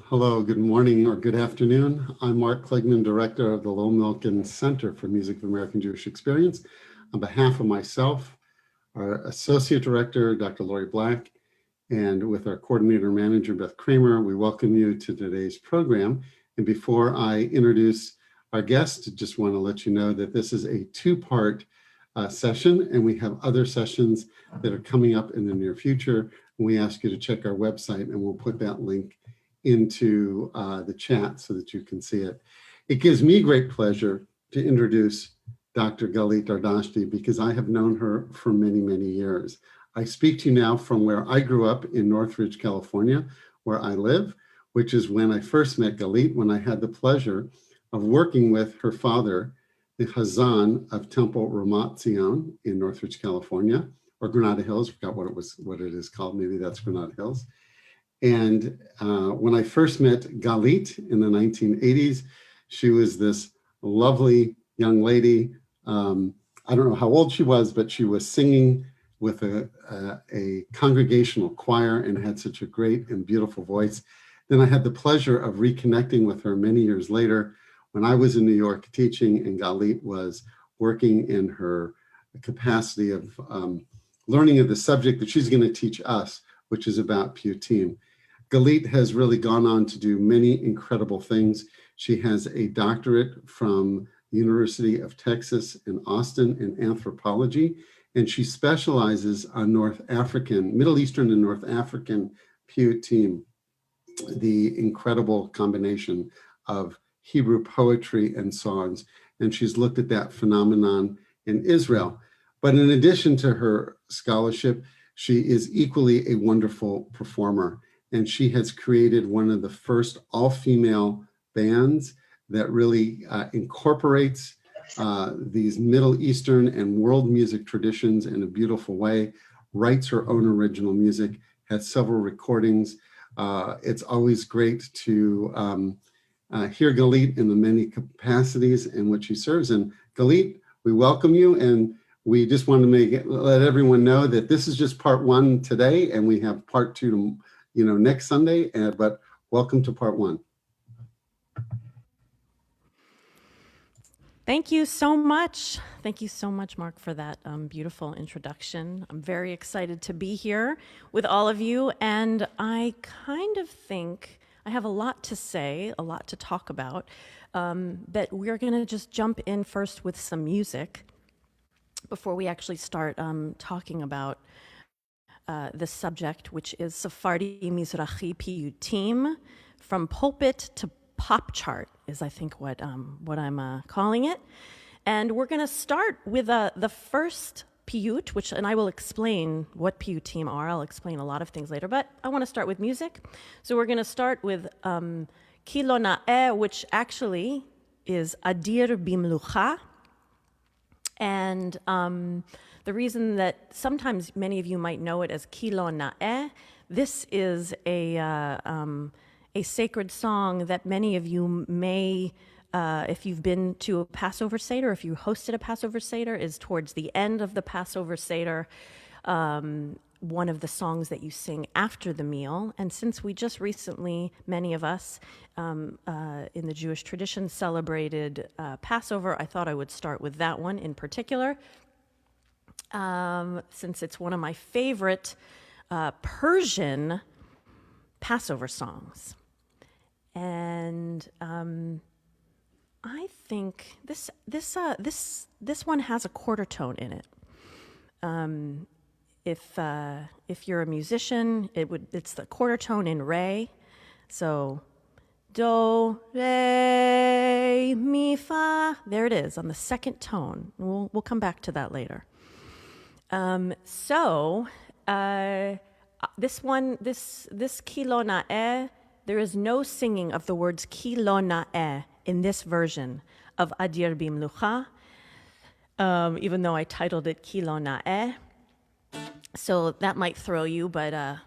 Hello, good morning or good afternoon. I'm Mark Kligman, Director of the Lowell Milken Center for Music of American Jewish Experience. On behalf of myself, our Associate Director, Dr. Lori Black, and with our Coordinator Manager, Beth Kramer, we welcome you to today's program. And before I introduce our guest, just want to let you know that this is a two-part session, and we have other sessions that are coming up in the near future. We ask you to check our website, and we'll put that link into the chat so that you can see it. It gives me great pleasure to introduce Dr. Galeet Dardashti because I have known her for many, many years. I speak to you now from where I grew up in Northridge, California, where I live, which is when I first met Galeet, when I had the pleasure of working with her father, the Hazan of Temple Ramat Zion in Northridge, California, or Granada Hills. I forgot what it is called. Maybe that's Granada Hills. And when I first met Galeet in the 1980s, she was this lovely young lady. I don't know how old she was, but she was singing with a congregational choir and had such a great and beautiful voice. Then I had the pleasure of reconnecting with her many years later when I was in New York teaching, and Galeet was working in her capacity of learning of the subject that she's going to teach us, which is about Piyutim. Galeet has really gone on to do many incredible things. She has a doctorate from the University of Texas in Austin in anthropology, and she specializes on Middle Eastern and North African Piyutim, the incredible combination of Hebrew poetry and songs. And she's looked at that phenomenon in Israel. But in addition to her scholarship, she is equally a wonderful performer. And she has created one of the first all-female bands that really incorporates these Middle Eastern and world music traditions in a beautiful way, writes her own original music, has several recordings. It's always great to hear Galeet in the many capacities in which she serves. And Galeet, we welcome you, and we just want to let everyone know that this is just part one today, and we have part two next Sunday, but welcome to part one. Thank you so much. Thank you so much, Mark, for that beautiful introduction. I'm very excited to be here with all of you, and I kind of think I have a lot to say, a lot to talk about, but we're going to just jump in first with some music before we actually start talking about the subject, which is Sephardi Mizrahi Piyutim, from pulpit to pop chart is, I think, what I'm calling it. And we're going to start with the first piyut, and I will explain what piyutim are. I'll explain a lot of things later, but I want to start with music. So we're going to start with Ki Lo Na'eh, which actually is Adir Bimlukha. And the reason that sometimes many of you might know it as Ki Lo Na'eh, this is a sacred song that many of you may, if you've been to a Passover Seder, if you hosted a Passover Seder, is towards the end of the Passover Seder, one of the songs that you sing after the meal. And since we just recently, many of us in the Jewish tradition celebrated Passover, I thought I would start with that one in particular, since it's one of my favorite Persian Passover songs. And I think this one has a quarter tone in it. If you're a musician, it's the quarter tone in re. So do, re, mi, fa. There it is on the second tone. We'll come back to that later. This Ki Lo Na'eh, there is no singing of the words Ki Lo Na'eh in this version of Adir Bimlukha, even though I titled it Ki Lo Na'eh. So that might throw you, but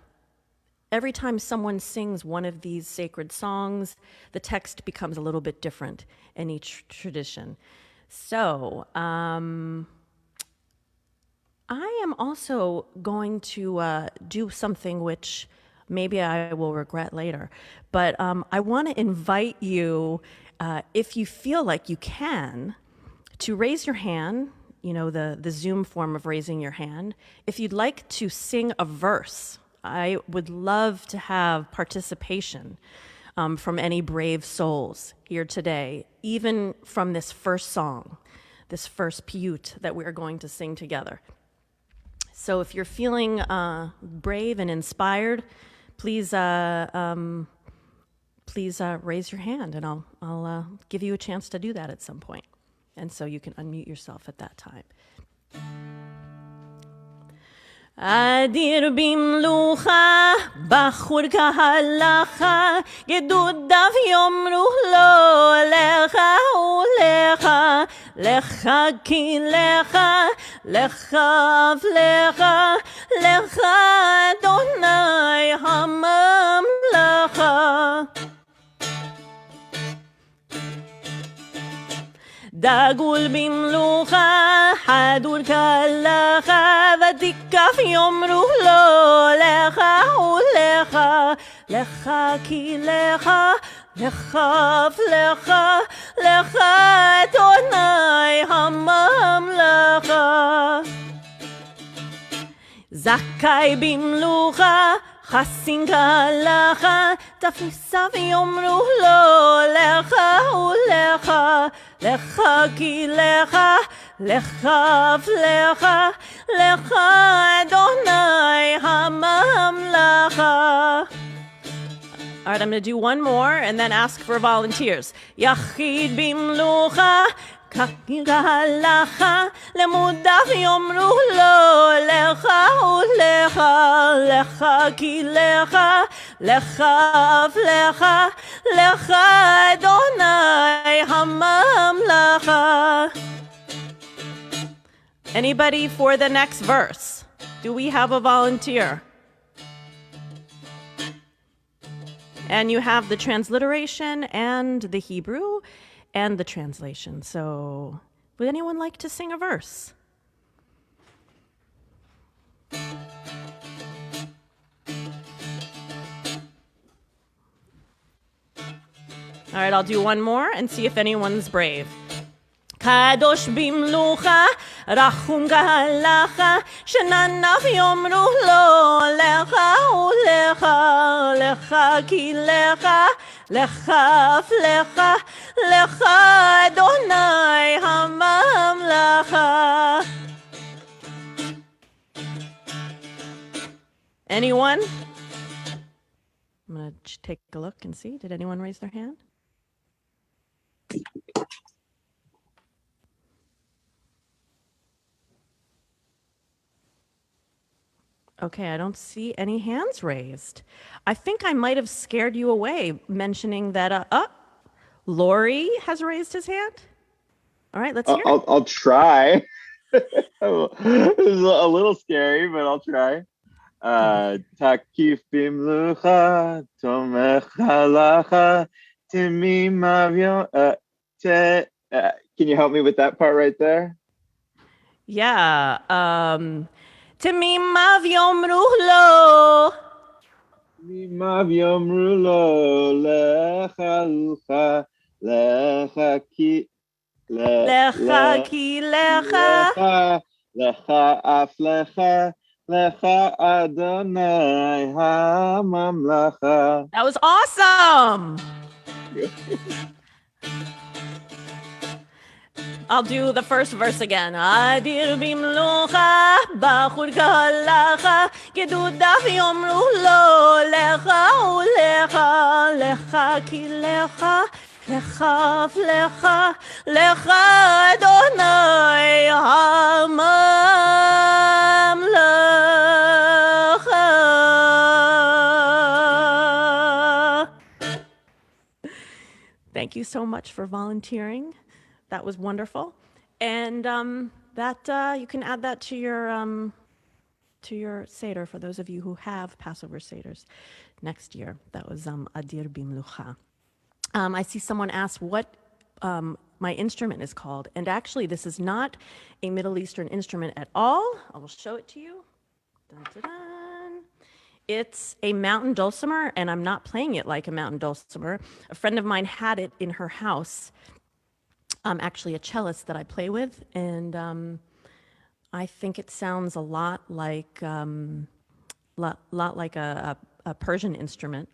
every time someone sings one of these sacred songs, the text becomes a little bit different in each tradition. So I am also going to do something which maybe I will regret later. But I want to invite you, if you feel like you can, to raise your hand, the Zoom form of raising your hand. If you'd like to sing a verse, I would love to have participation from any brave souls here today, even from this first song, this first piyut that we're going to sing together. So if you're feeling brave and inspired, please raise your hand, and I'll give you a chance to do that at some point. And so you can unmute yourself at that time. Adir Bimlukha, Bachur kahalacha, Gedudav yomru lo, Lecha ulecha, Lecha ki lecha, Lecha vlecha, Lecha Adonai hamamlacha. Dagul bimlucha, hadur kalacha, vatikaf yomru lo, lecha ulecha, lecha ki lecha, lecha vlecha, lecha Adonai hamamlacha. Zakai bimlucha, Chasin kalacha, tafnisav yomru lo, lecha ulecha, lecha ki lecha, lecha vlecha, lecha Adonai hamamlacha. All right, I'm going to do one more and then ask for volunteers. Yachid bimlucha, kahalacha, lemudav yomru lo, lecha ulecha, lecha ki lecha, lecha vlecha, lecha Adonai hamamlacha. Anybody for the next verse? Do we have a volunteer? And you have the transliteration and the Hebrew and the translation. So, would anyone like to sing a verse? All right, I'll do one more and see if anyone's brave. Kadosh bimlucha, rachum kahalacha, shenanav yomru lo, lecha ulecha, lecha ki lecha, lecha vlecha, lecha Adonai hamamlacha. Anyone? I'm going to take a look and see. Did anyone raise their hand? Okay, I don't see any hands raised. I think I might have scared you away mentioning that, Lori has raised his hand. All right, let's hear it. I'll try. It's a little scary, but I'll try. Takif bimlucha, tomech halacha, timim avyon. Can you help me with that part right there? Yeah. Timimav yomru lo. Timimav yomru lo, lecha ucha, lecha ki lecha ki lecha, lecha af lecha, lecha Adonai hamamlacha. That was awesome. I'll do the first verse again. Adir Bimlukha, Bachur kahalacha, Gedudav yomru lo, lecha ulecha, lecha ki lecha, lecha vlecha, lecha Adonai hamamlacha. Thank you so much for volunteering. That was wonderful, and that you can add that to your Seder for those of you who have Passover Seders next year. That was Adir Bimlukha. I see someone asked what my instrument is called, and actually this is not a Middle Eastern instrument at all. I will show it to you. Dun, dun, dun. It's a mountain dulcimer, and I'm not playing it like a mountain dulcimer. A friend of mine had it in her house, actually a cellist that I play with, and I think it sounds a lot like a Persian instrument.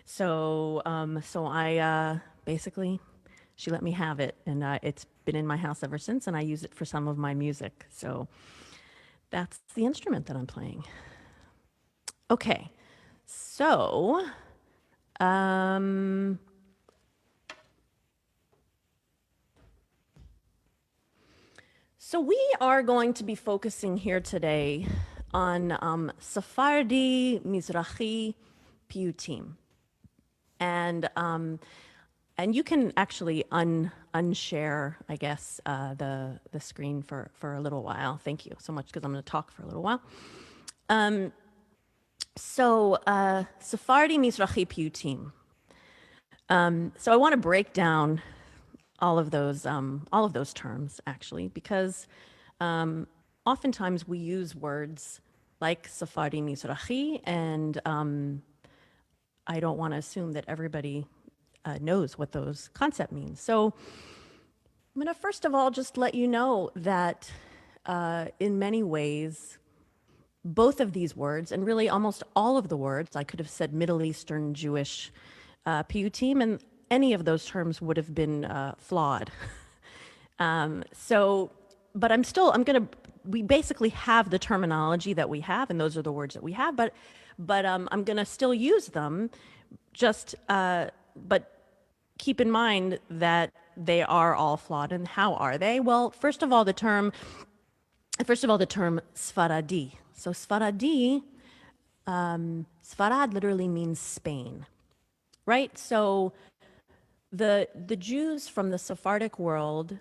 So I basically, she let me have it, and it's been in my house ever since, and I use it for some of my music. So that's the instrument that I'm playing. Okay, so so we are going to be focusing here today on Sephardi, Mizrahi, Piyutim. And you can actually unshare, I guess, the screen for a little while. Thank you so much, because I'm going to talk for a little while. Sephardi, Mizrahi, Piyutim. So I want to break down all of those terms, actually, because oftentimes we use words like Sephardi, Mizrahi, and I don't want to assume that everybody knows what those concepts mean. So I'm going to first of all just let you know that in many ways, both of these words, and really almost all of the words, I could have said Middle Eastern Jewish piyutim, and any of those terms would have been flawed. But we basically have the terminology that we have, and those are the words that we have, but I'm going to still use them, but keep in mind that they are all flawed. And how are they? Well, first of all, the term Sfaradi. So Sfaradi, Sfarad literally means Spain, right? So the Jews from the Sephardic world,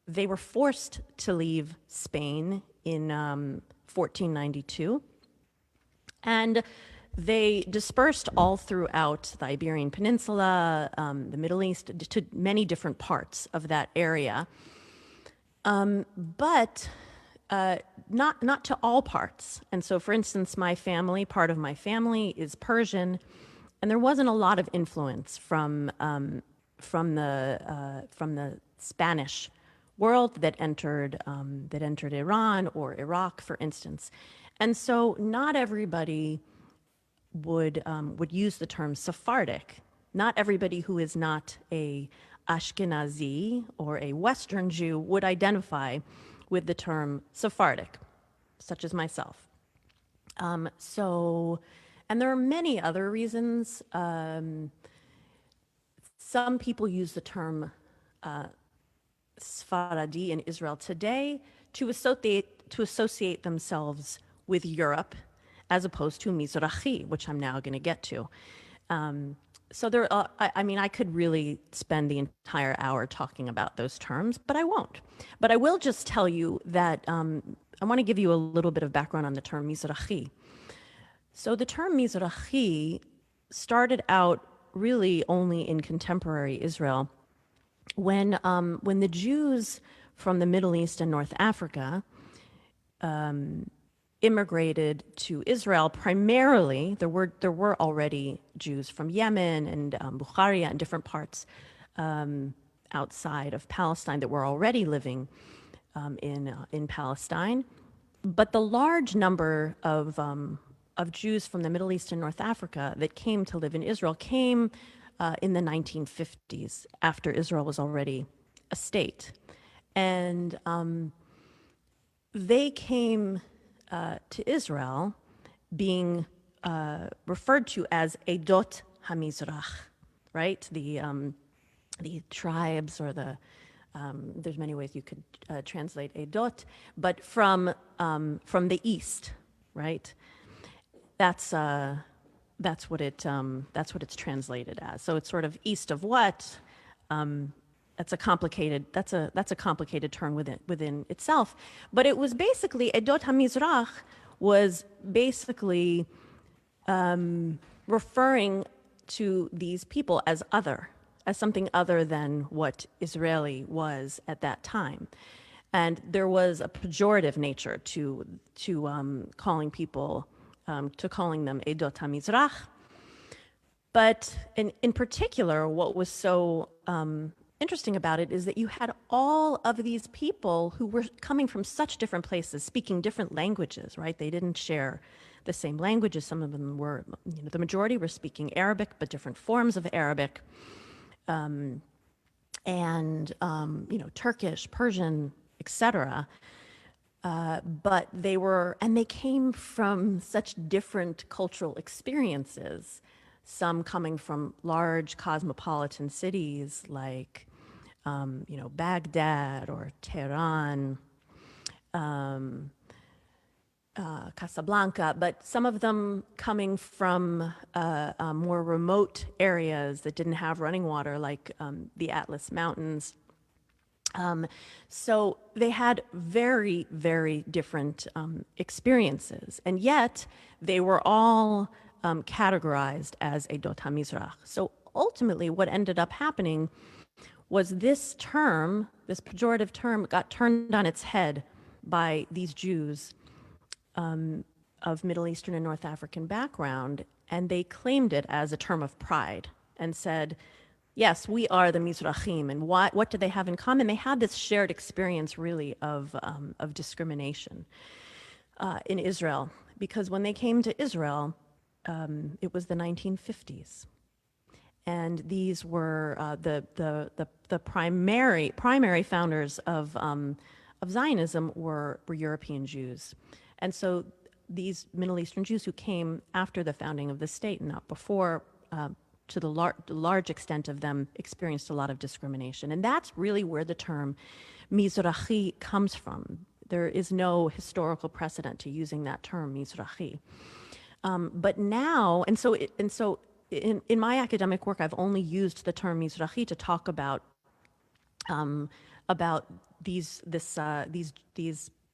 they were forced to leave Spain in 1492, and they dispersed all throughout the Iberian Peninsula, the Middle East, to many different parts of that area, but not to all parts. And so, for instance, part of my family is Persian, and there wasn't a lot of influence from the Spanish world that entered Iran or Iraq, for instance. And so, not everybody would use the term Sephardic. Not everybody who is not a Ashkenazi or a Western Jew would identify with the term Sephardic, such as myself. And there are many other reasons. Some people use the term Sephardi in Israel today to associate themselves with Europe, as opposed to Mizrahi, which I'm now going to get to. So I could really spend the entire hour talking about those terms, but I won't. But I will just tell you that I want to give you a little bit of background on the term Mizrahi. So the term Mizrahi started out really only in contemporary Israel, when the Jews from the Middle East and North Africa immigrated to Israel. Primarily, there were already Jews from Yemen and Bukharia and different parts outside of Palestine that were already living in Palestine. But the large number of Jews from the Middle East and North Africa that came to live in Israel came in the 1950s, after Israel was already a state. And they came to Israel being referred to as Edot HaMizrach, right? The tribes, or there's many ways you could translate Edot, but from the east, right? That's what it's translated as. So it's sort of east of what? That's a complicated term within itself. But it was basically, Edot HaMizrach was basically referring to these people as something other than what Israeli was at that time. And there was a pejorative nature to calling people to calling them Edot HaMizrach. But in particular, what was so interesting about it is that you had all of these people who were coming from such different places, speaking different languages, right? They didn't share the same languages. Some of them were, the majority were speaking Arabic, but different forms of Arabic. Turkish, Persian, etc. But they came from such different cultural experiences. Some coming from large cosmopolitan cities like, Baghdad or Tehran, Casablanca, but some of them coming from more remote areas that didn't have running water, like the Atlas Mountains. So they had very, very different experiences, and yet they were all categorized as Edot HaMizrach. So ultimately, what ended up happening was this term, this pejorative term, got turned on its head by these Jews of Middle Eastern and North African background, and they claimed it as a term of pride and said, yes, we are the Mizrahim. And what do they have in common? They had this shared experience, really, of discrimination in Israel, because when they came to Israel, it was the 1950s, and these were the primary founders of Zionism were European Jews, and so these Middle Eastern Jews who came after the founding of the state, not before, to the large extent of them, experienced a lot of discrimination. And that's really where the term Mizrahi comes from. There is no historical precedent to using that term, Mizrahi. But now, in my academic work, I've only used the term Mizrahi to talk about these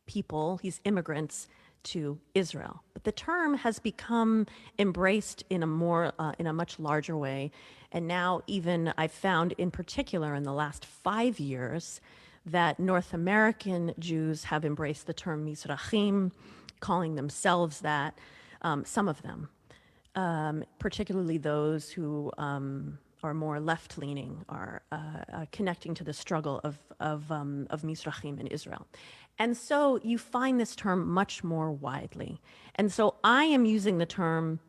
people, these immigrants to Israel. But the term has become embraced in a much larger way. And now even I've found, in particular in the last 5 years, that North American Jews have embraced the term Mizrahim, calling themselves that, some of them, particularly those who are more left-leaning, are connecting to the struggle of Mizrahim in Israel. And so you find this term much more widely. And so I am using the term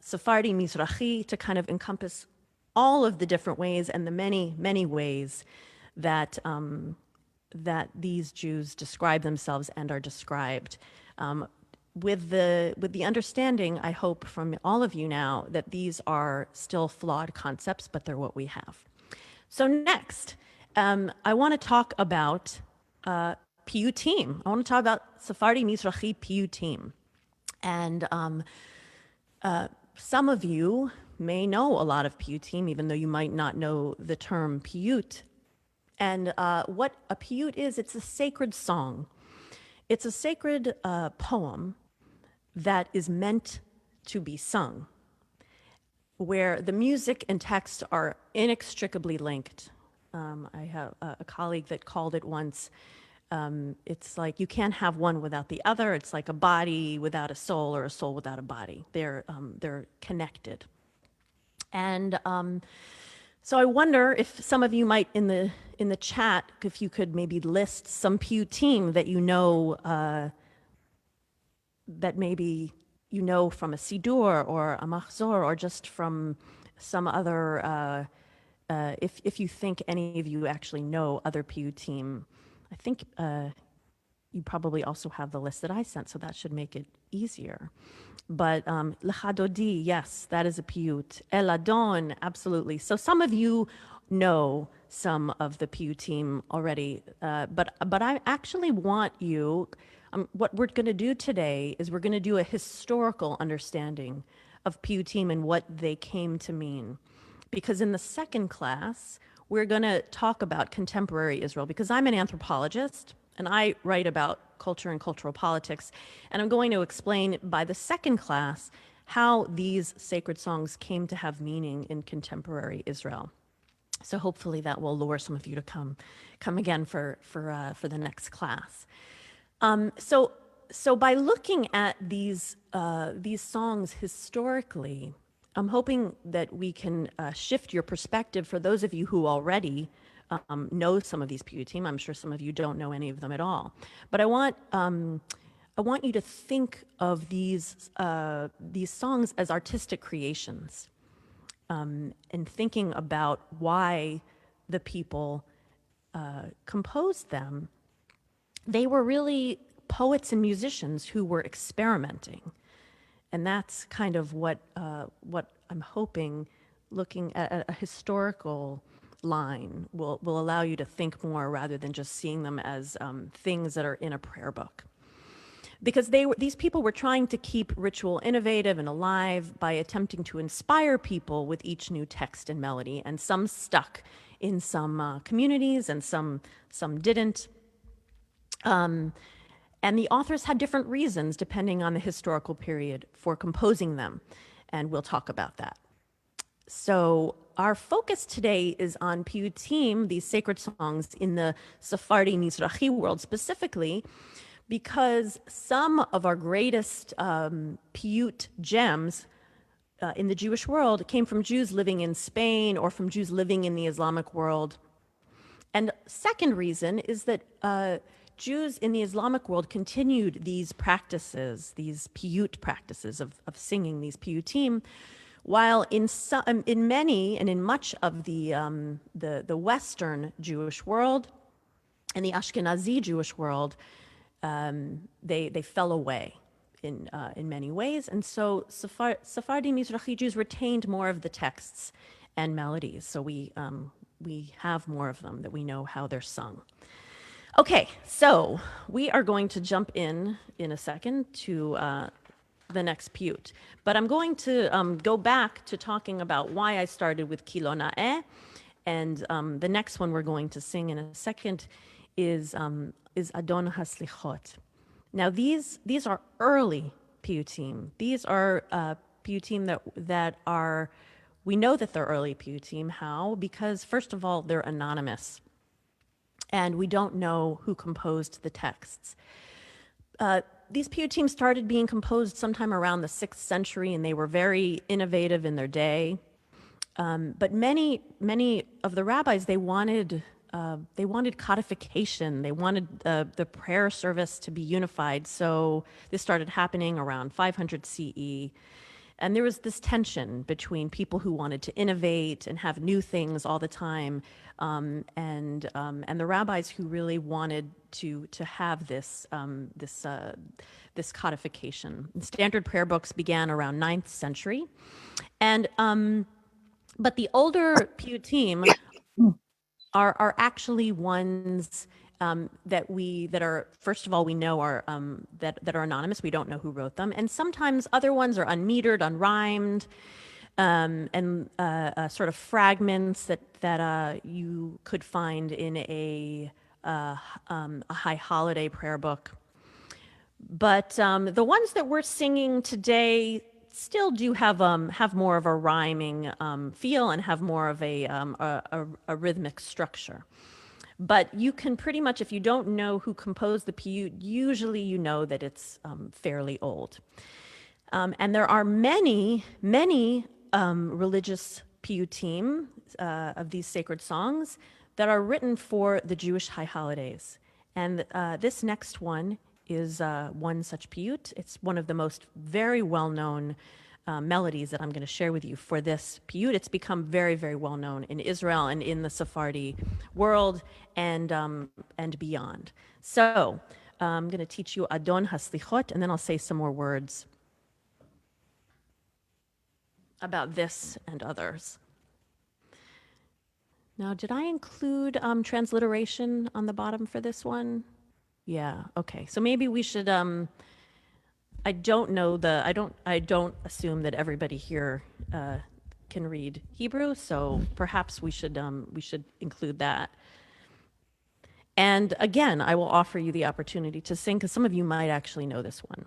Sephardi Mizrahi to kind of encompass all of the different ways and the many, many ways that that these Jews describe themselves and are described, with the understanding, I hope, from all of you now, that these are still flawed concepts, but they're what we have. So next, I want to talk about Piyutim. I want to talk about Sephardi Mizrahi Piyutim. And some of you may know a lot of Piyutim, even though you might not know the term Piyyut. And what a Piyyut is, it's a sacred song. It's a sacred poem that is meant to be sung, where the music and text are inextricably linked. I have a colleague that called it once, it's like you can't have one without the other. It's like a body without a soul, or a soul without a body. They're connected. And so I wonder if some of you might, in the chat, if you could maybe list some Piyutim that you know, that maybe you know from a Sidur or a Machzor, or just from some other, if you think any of you actually know other Piyutim. I think you probably also have the list that I sent, so that should make it easier. But L'chadodi, yes, that is a Piyyut. El Adon, absolutely. So some of you know some of the Piyutim already, but I actually want you, what we're going to do today is we're going to do a historical understanding of Piyutim and what they came to mean. Because in the second class, we're going to talk about contemporary Israel, because I'm an anthropologist and I write about culture and cultural politics. And I'm going to explain by the second class how these sacred songs came to have meaning in contemporary Israel. So hopefully that will lure some of you to come again for the next class. So so by looking at these songs historically, I'm hoping that we can shift your perspective for those of you who already know some of these Piyutim. I'm sure some of you don't know any of them at all. But I want you to think of these songs as artistic creations, and thinking about why the people composed them. They were really poets and musicians who were experimenting. And that's kind of what I'm hoping, looking at a historical line will allow you to think more rather than just seeing them as things that are in a prayer book. Because these people were trying to keep ritual innovative and alive by attempting to inspire people with each new text and melody. And some stuck in some communities and some didn't. And the authors had different reasons depending on the historical period for composing them. And we'll talk about that. So our focus today is on Piyutim, these sacred songs in the Sephardi Mizrahi world specifically, because some of our greatest Piyyut gems in the Jewish world came from Jews living in Spain or from Jews living in the Islamic world. And second reason is that Jews in the Islamic world continued these practices, these Piyyut practices of singing these Piyutim, while in many and in much of the Western Jewish world and the Ashkenazi Jewish world, they fell away in many ways. And so Sephardi Mizrahi Jews retained more of the texts and melodies. So we have more of them that we know how they're sung. Okay, so we are going to jump in a second to the next Piyyut. But I'm going to go back to talking about why I started with Ki Lo Na'eh, and the next one we're going to sing in a second is Adon Haslichot. Now these are early Piyutim. These are Piyutim that are, we know that they're early Piyutim. How? Because first of all, they're anonymous. And we don't know who composed the texts. These Piyutim started being composed sometime around the 6th century, and they were very innovative in their day. But many of the rabbis, they wanted codification. They wanted the prayer service to be unified. So this started happening around 500 CE. And there was this tension between people who wanted to innovate and have new things all the time, and the rabbis who really wanted to have this codification. Standard prayer books began around 9th century, and but the older Piyutim are actually ones that are, first of all, we know are that are anonymous. We don't know who wrote them, and sometimes other ones are unmetered, unrhymed, and sort of fragments that you could find in a high holiday prayer book. But the ones that we're singing today still do have more of a rhyming feel and have more of a rhythmic structure. But you can pretty much, if you don't know who composed the Piyyut, usually you know that it's fairly old. And there are many religious Piyutim of these sacred songs that are written for the Jewish high holidays. And this next one is one such Piyyut. It's one of the most very well-known melodies that I'm going to share with you for this Piyyut. It's become very, very well known in Israel and in the Sephardi world and beyond. So I'm going to teach you Adon Haslichot, and then I'll say some more words about this and others. Now, did I include transliteration on the bottom for this one? Yeah, okay. So maybe we should I don't assume that everybody here can read Hebrew, so perhaps we should include that. And again, I will offer you the opportunity to sing, because some of you might actually know this one.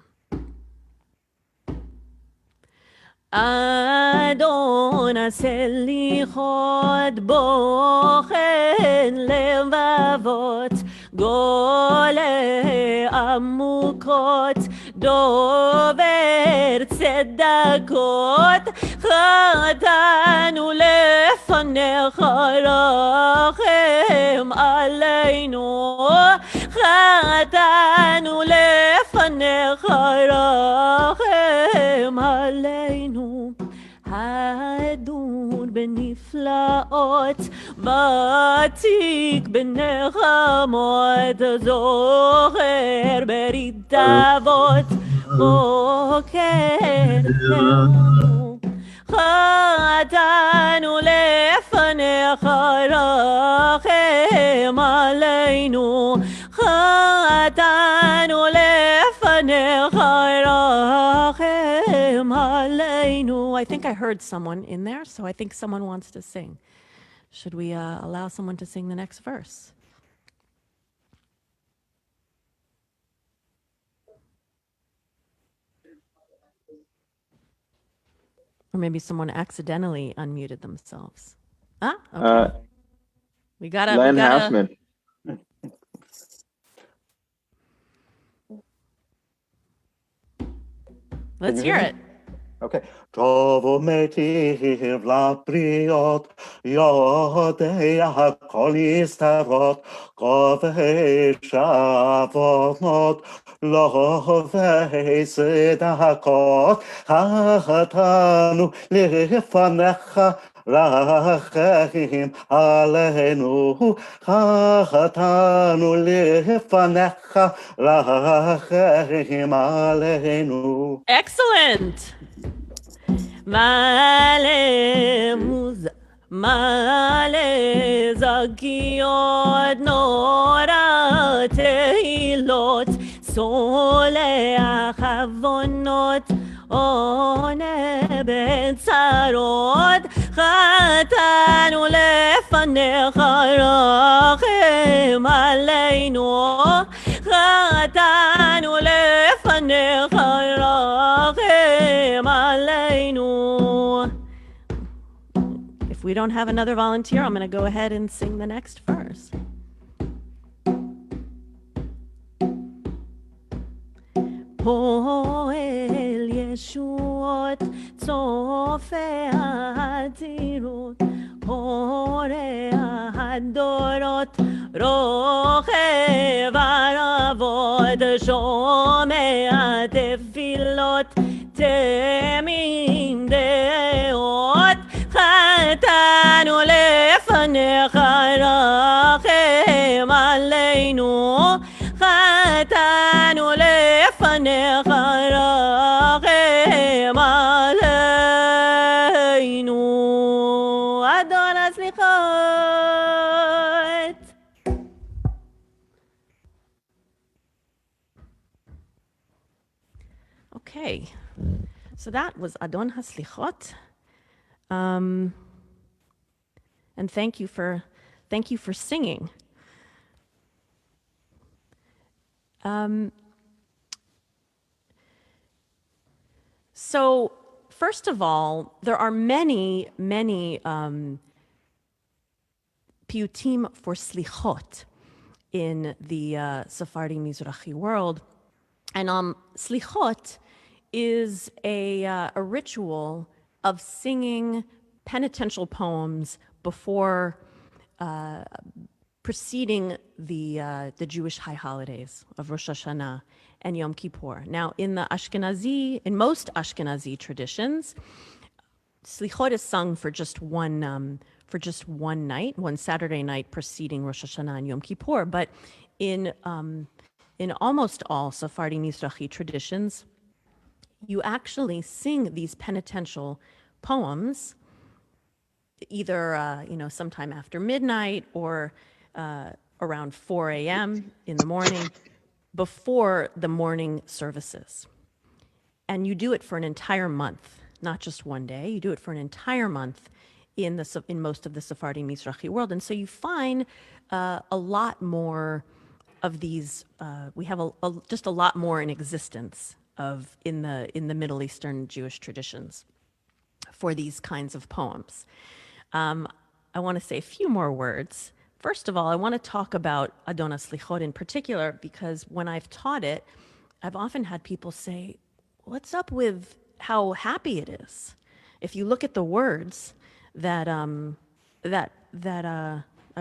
Adon Haslichot bochen levavot גולה עמוקות, דובר צדקות, חטאנו לפניך רחם עלינו, חטאנו לפניך רחם עלינו. האדון בנפלאות, ותיק בנחמות, זוכר ברית אבות, בוקר לנו. חטאנו לפניך רחם עלינו, חטאנו לפניך רחם עלינו. I think I heard someone in there, so I think someone wants to sing. Should we allow someone to sing the next verse? Or maybe someone accidentally unmuted themselves. Ah, okay. We gotta. Len Hausman. Let's hear it. Okay. Trovo metiv la priot, yodea kolistavot, kove shavot, love sedakot, hatanu lefanecha, rachim aleinu, hatanu lefanecha, rachim aleinu. Excellent. Male zakiot nora tehilot, soleach havonot, one betzarot, chatanu lefanecha rachem aleinu, chatanu lefanecha rachem aleinu. If we don't have another volunteer, I'm going to go ahead and sing the next verse. Poel Yeshuot, Tzofei Hadirut, Horei Hadorot, Rochev Aravot, Shomei Tefilot, Temim Deot, חטאנו לפניך רחם עלינו, חטאנו לפניך רחם עלינו. אדון הסליחות. Okay, so that was Adon Haslichot. And thank you for singing. So first of all, there are many piyutim for Slichot in the Sephardi Mizrahi world, and Slichot is a ritual of singing penitential poems before preceding the Jewish high holidays of Rosh Hashanah and Yom Kippur. Now, in most Ashkenazi traditions, Slichot is sung for just one night, one Saturday night preceding Rosh Hashanah and Yom Kippur. But in almost all Sephardi Mizrahi traditions, you actually sing these penitential poems either sometime after midnight or around 4 a.m. in the morning before the morning services. And you do it for an entire month, not just one day. You do it for an entire month in most of the Sephardi Mizrahi world. And so you find a lot more of these. We have just a lot more in existence in the Middle Eastern Jewish traditions for these kinds of poems. I want to say a few more words first of all, I want to talk about Adon Haslichot in particular, because when I've taught it, I've often had people say, what's up with how happy it is? If you look at the words that I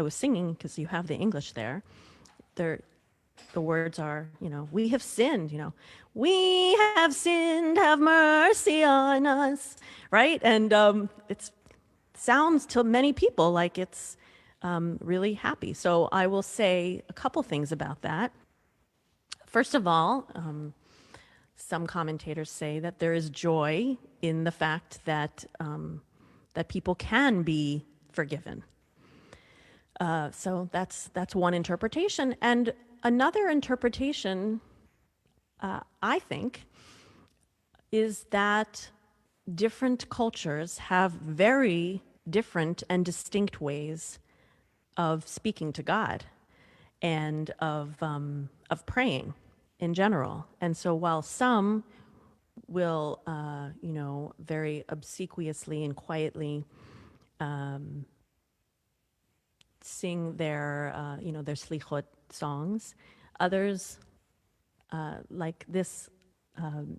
was singing, because you have the English there, the words are, we have sinned, we have sinned, have mercy on us, right? And it sounds to many people like it's really happy. So I will say a couple things about that. First of all, some commentators say that there is joy in the fact that that people can be forgiven. So that's one interpretation. And another interpretation, I think, is that different cultures have very different and distinct ways of speaking to God and of praying in general. And so while some will, very obsequiously and quietly sing their Slichot songs, others, like this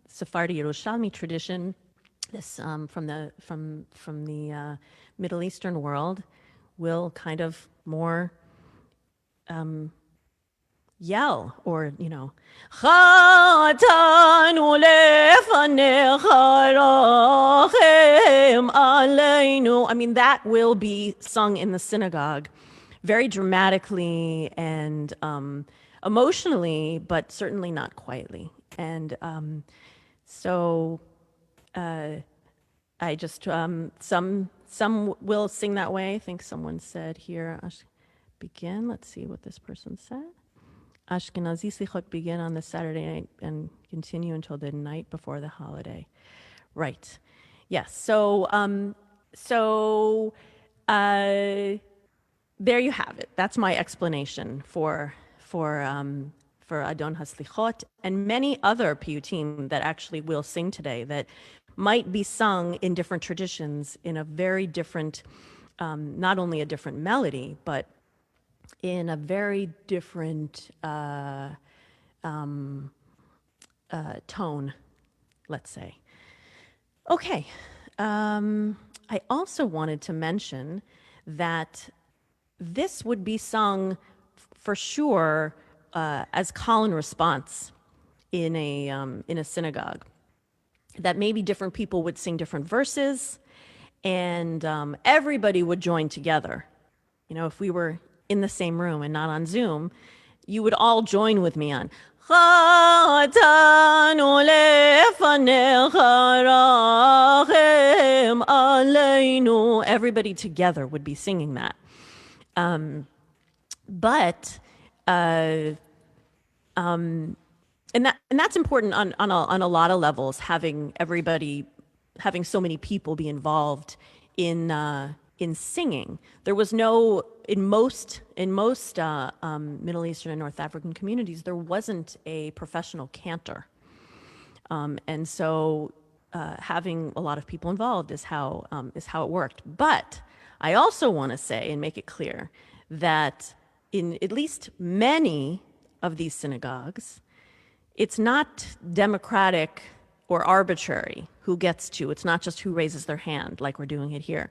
Sephardi Yerushalmi tradition, this from the Middle Eastern world, will kind of more yell, or Chatanu lefanecha rachem aleinu. I mean, that will be sung in the synagogue very dramatically and emotionally, but certainly not quietly. And so I just some will sing that way. I think someone said here, begin. Let's see what this person said. Ashkenazi Slichot begin on the Saturday night and continue until the night before the holiday. Right. Yes. So there you have it. That's my explanation for Adon Haslichot and many other piyutim that actually we'll sing today that might be sung in different traditions in a very different, not only a different melody, but in a very different tone, let's say. Okay. I also wanted to mention that this would be sung for sure as call and response in a synagogue. That maybe different people would sing different verses, and everybody would join together. If we were in the same room and not on Zoom, you would all join with me on Chatanu lefanecha rachem aleinu. Everybody together would be singing that. And that's important on a lot of levels, having so many people be involved in singing. There was no, in most Middle Eastern and North African communities, there wasn't a professional cantor, and so having a lot of people involved is how it worked. But I also want to say and make it clear that in at least many of these synagogues, it's not democratic or arbitrary who gets to. It's not just who raises their hand like we're doing it here,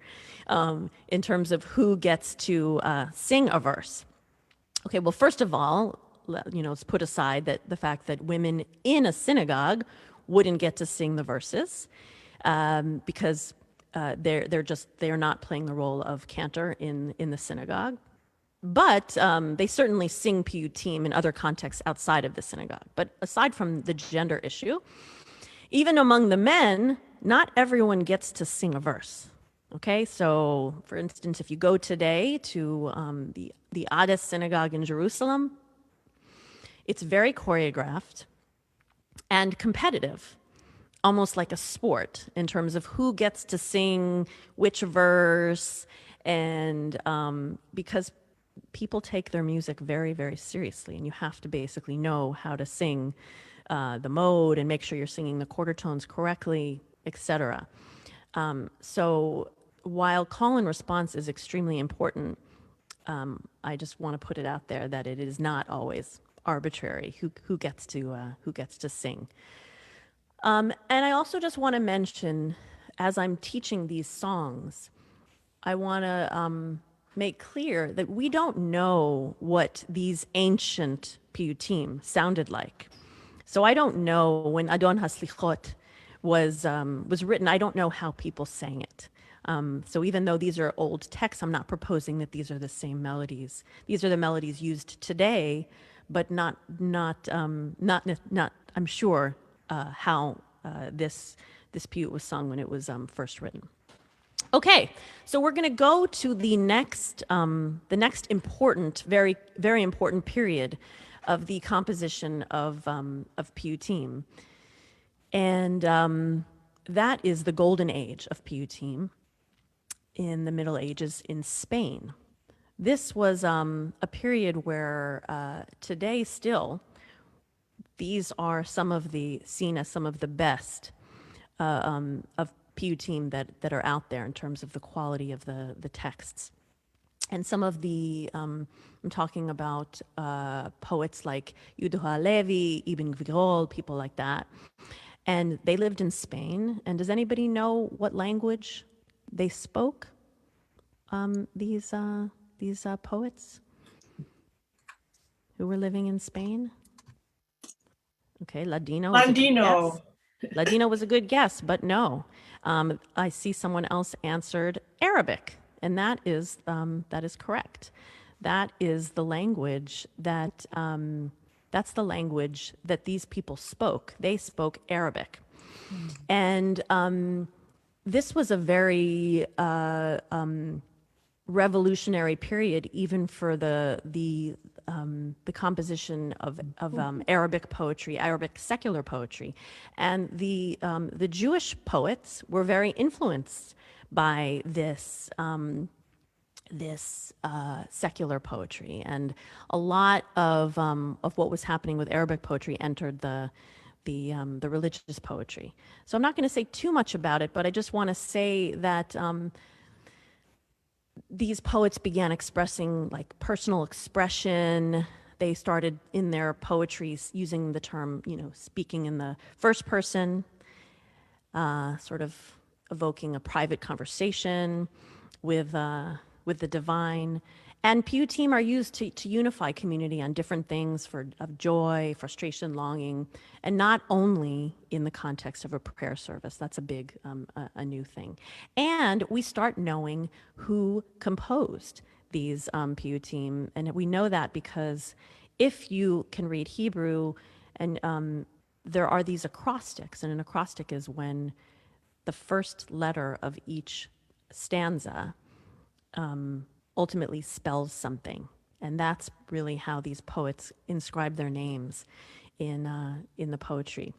in terms of who gets to sing a verse. Okay, well, first of all, let's put aside the fact that women in a synagogue wouldn't get to sing the verses because they're not playing the role of cantor in the synagogue. But they certainly sing piyutim in other contexts outside of the synagogue. But aside from the gender issue, even among the men, not everyone gets to sing a verse. Okay, so for instance, if you go today to the Ades synagogue in Jerusalem, it's very choreographed and competitive, almost like a sport in terms of who gets to sing which verse, and because people take their music very, very seriously, and you have to basically know how to sing the mode and make sure you're singing the quarter tones correctly, etc. So while call and response is extremely important, I just want to put it out there that it is not always arbitrary who gets to sing. And I also just want to mention, as I'm teaching these songs, I want to make clear that we don't know what these ancient piyutim sounded like. So I don't know when Adon Haslichot was written. I don't know how people sang it. So even though these are old texts, I'm not proposing that these are the same melodies. These are the melodies used today, but not I'm sure how this piyut was sung when it was first written. Okay, so we're going to go to the next important, very very important period of the composition of piyutim, and that is the golden age of piyutim in the Middle Ages in Spain. This was a period where today still these are seen as some of the best of piyutim that are out there in terms of the quality of the texts. And some of the, I'm talking about poets like Yudah Halevi, Ibn Gvirol, people like that. And they lived in Spain. And does anybody know what language they spoke, these poets who were living in Spain? Okay, Ladino. Ladino. Ladino was a good guess, but no. I see someone else answered Arabic, and that is correct. That is the language that's the language that these people spoke. They spoke Arabic, and this was a very revolutionary period, even for the composition of Arabic poetry, Arabic secular poetry, and the Jewish poets were very influenced by this secular poetry, and a lot of what was happening with Arabic poetry entered the religious poetry. So I'm not going to say too much about it, but I just want to say that these poets began expressing like personal expression. They started in their poetry using the term, speaking in the first person, sort of evoking a private conversation with the divine. And piyutim are used to unify community on different things of joy, frustration, longing, and not only in the context of a prayer service. That's a big, a new thing. And we start knowing who composed these piyutim, and we know that because if you can read Hebrew, and there are these acrostics, and an acrostic is when the first letter of each stanza ultimately spells something, and that's really how these poets inscribe their names in the poetry.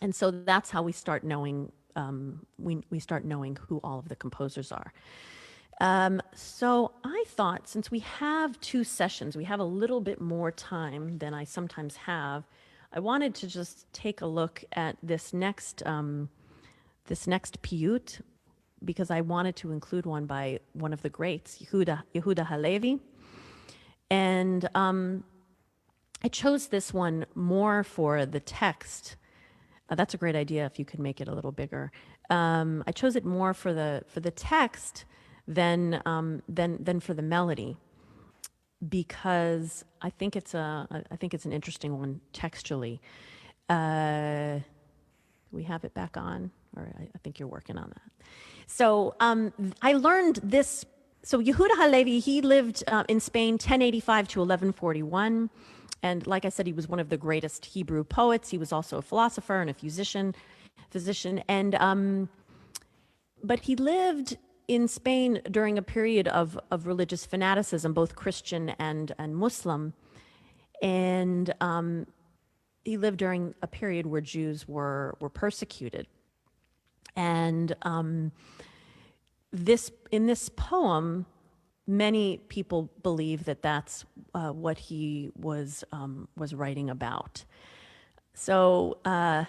And so that's how we start knowing we start knowing who all of the composers are. So I thought, since we have 2 sessions, we have a little bit more time than I sometimes have, I wanted to just take a look at this next piyut, because I wanted to include one by one of the greats, Yehuda Halevi. And I chose this one more for the text. That's a great idea if you could make it a little bigger. I chose it more for the text than for the melody, because I think it's an interesting one textually. We have it back on, or I think you're working on that. So I learned this. So Yehuda Halevi, he lived in Spain 1085 to 1141. And like I said, he was one of the greatest Hebrew poets. He was also a philosopher and a physician. And but he lived in Spain during a period of religious fanaticism, both Christian and Muslim. And he lived during a period where Jews were persecuted. And in this poem, many people believe that that's what he was writing about. So I'm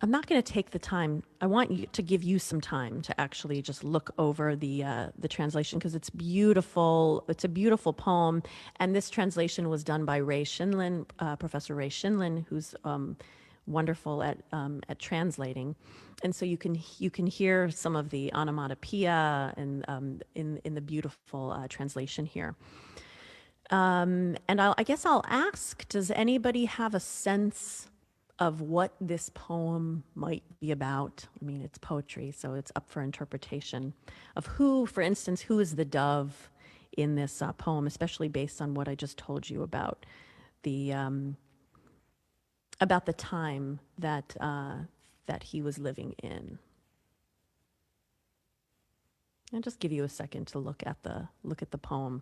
I'm not going to take the time. I want you to give you some time to actually just look over the translation, because it's beautiful. It's a beautiful poem, and this translation was done by Ray Shinlin, Professor Ray Shinlin, who's wonderful at translating, and so you can hear some of the onomatopoeia and in the beautiful translation here. And I guess I'll ask: does anybody have a sense of what this poem might be about? I mean, it's poetry, so it's up for interpretation. Of who, for instance, who is the dove in this poem, especially based on what I just told you about the time that that he was living in. I'll just give you a second to look at the poem.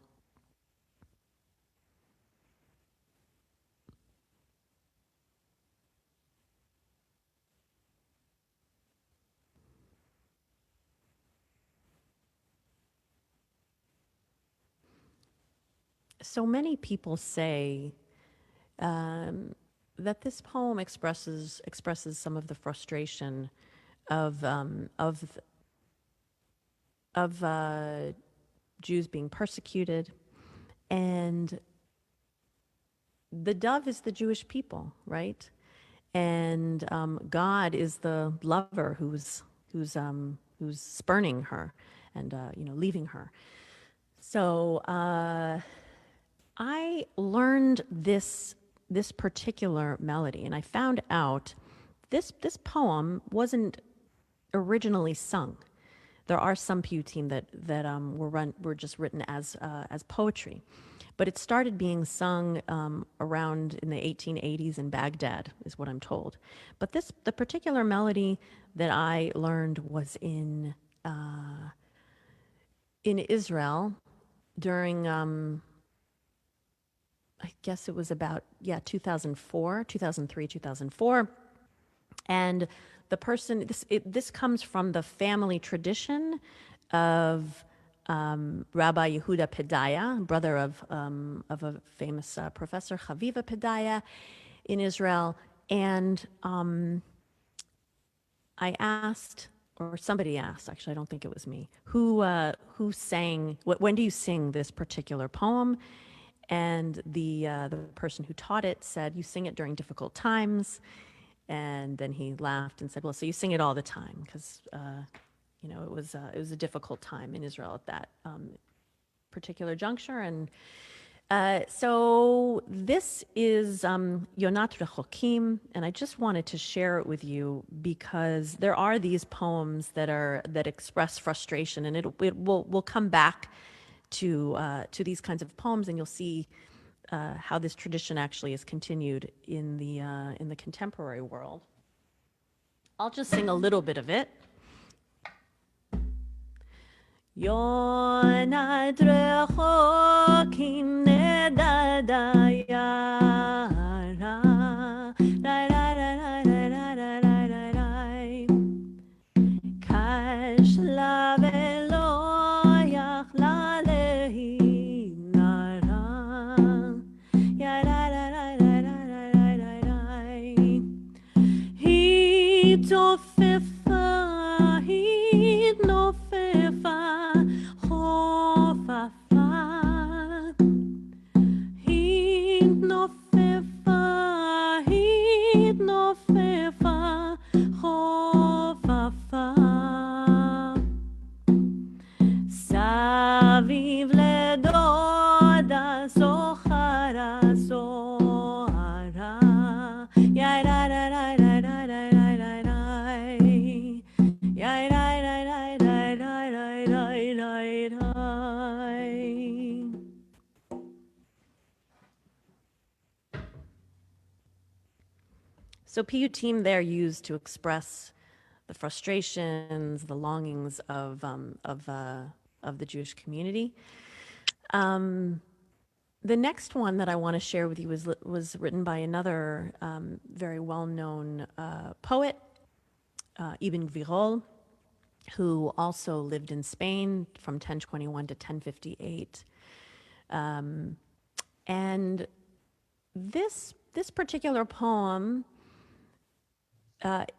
So many people say that this poem expresses some of the frustration of Jews being persecuted, and the dove is the Jewish people, right? And God is the lover who's spurning her and leaving her. So I learned this particular melody, and I found out this poem wasn't originally sung. There are some piyutim that were just written as poetry, but it started being sung around in the 1880s in Baghdad, is what I'm told. But the particular melody that I learned was in Israel during I guess it was about 2004, 2003, 2004, and the person this comes from the family tradition of Rabbi Yehuda Pedaya, brother of a famous professor, Chaviva Pedaya, in Israel. And I asked, or somebody asked, actually, I don't think it was me, who sang, when do you sing this particular poem? And the person who taught it said, you sing it during difficult times. And then he laughed and said, well, so you sing it all the time, because it was a difficult time in Israel at that particular juncture. And so this is Yonat Rechokim, and I just wanted to share it with you because there are these poems that express frustration, and we'll come back to these kinds of poems, and you'll see how this tradition actually is continued in the contemporary world. I'll just sing a little bit of it. Yonat rechokim nedadayara, kash lavelo yachla lehi nara, hitofefa, hitnofefa, chofafa, hitnofefa, hitnofefa, chofafa, saviv ledoda sochara sohara, So piyutim there used to express the frustrations, the longings of the Jewish community. The next one that I want to share with you was written by another very well-known poet, Ibn Virol, who also lived in Spain from 1021 to 1058. And this particular poem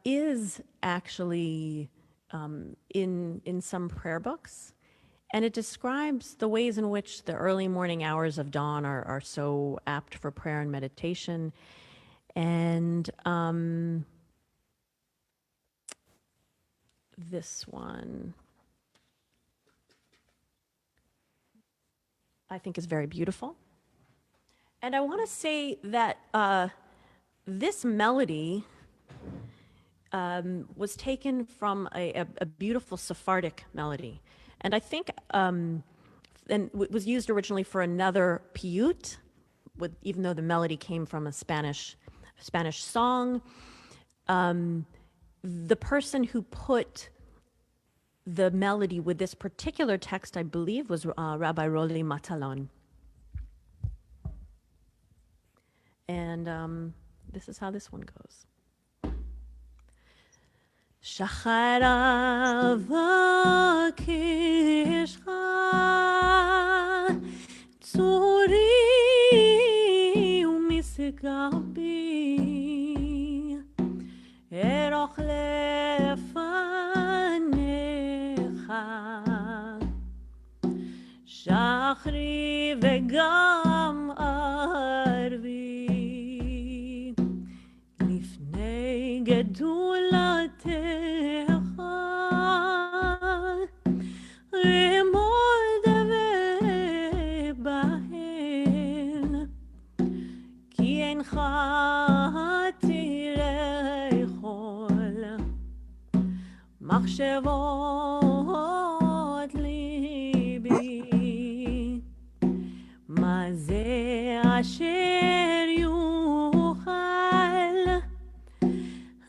is actually in some prayer books, and it describes the ways in which the early morning hours of dawn are so apt for prayer and meditation. And this one I think is very beautiful. And I want to say that this melody was taken from a beautiful Sephardic melody. And I think was used originally for another piyut, even though the melody came from a Spanish song. The person who put the melody with this particular text, I believe, was Rabbi Roli Matalon. And this is how this one goes. Shachar avakeshcha tzuri umisgabi eroch lefanecha shachri vegam arvi lifnei gedulatecha remol devebahen ki encha tirechol machshavot libi ma ze asher yuchal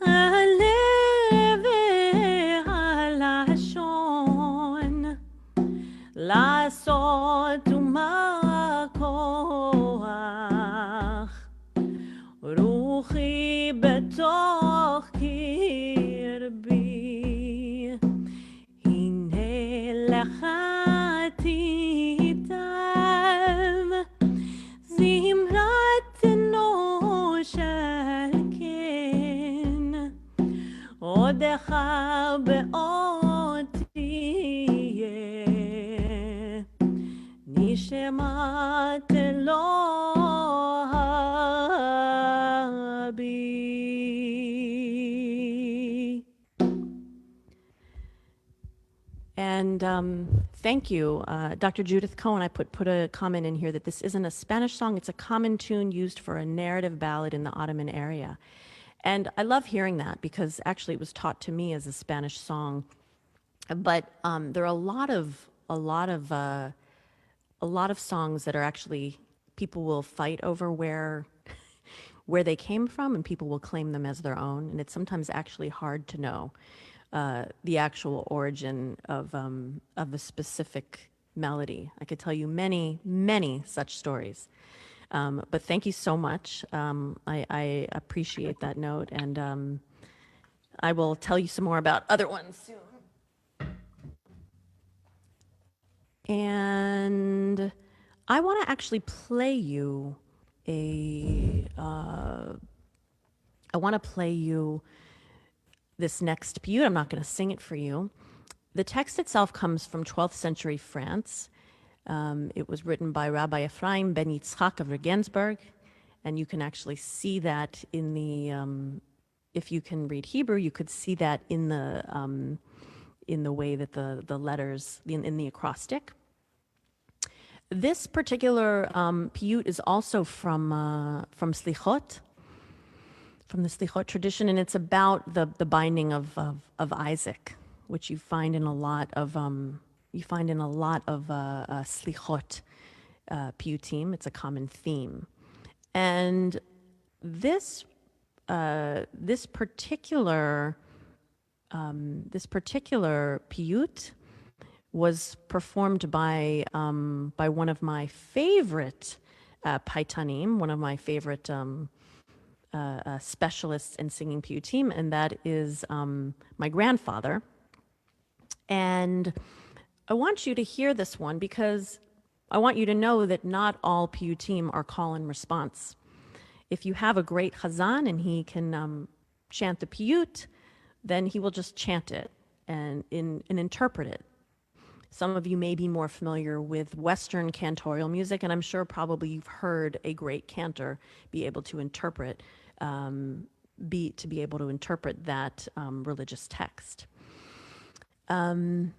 halev ve'halashon לעשות ומה כוח רוחי בתוך קרבי הנה לך תיטב זמרת אנוש על כן עודך בעוד תהיה נשמת אלוהי. And thank you, Dr. Judith Cohen. I put a comment in here that this isn't a Spanish song. It's a common tune used for a narrative ballad in the Ottoman area. And I love hearing that because actually it was taught to me as a Spanish song. But there are a lot of songs that are actually, people will fight over where they came from, and people will claim them as their own. And it's sometimes actually hard to know the actual origin of a specific melody. I could tell you many, many such stories. But thank you so much. I appreciate that note, and I will tell you some more about other ones soon. And I want to actually play you this next piyut. I'm not going to sing it for you. The text itself comes from 12th century France. It was written by Rabbi Ephraim ben Yitzchak of Regensburg, and you can actually see that in the, if you can read Hebrew, you could see that in the way that the letters, in the acrostic. This particular piyut is also from Slichot, from the Slichot tradition, and it's about the binding of Isaac, which you find in a lot of Slichot Piyutim. It's a common theme, and this particular piyut was performed by one of my favorite paitanim, one of my favorite specialists in singing piyutim, and that is my grandfather. And I want you to hear this one because I want you to know that not all piyutim are call and response. If you have a great chazan and he can chant the piyut, then he will just chant it and interpret it. Some of you may be more familiar with Western cantorial music, and I'm sure probably you've heard a great cantor be able to interpret that religious text. And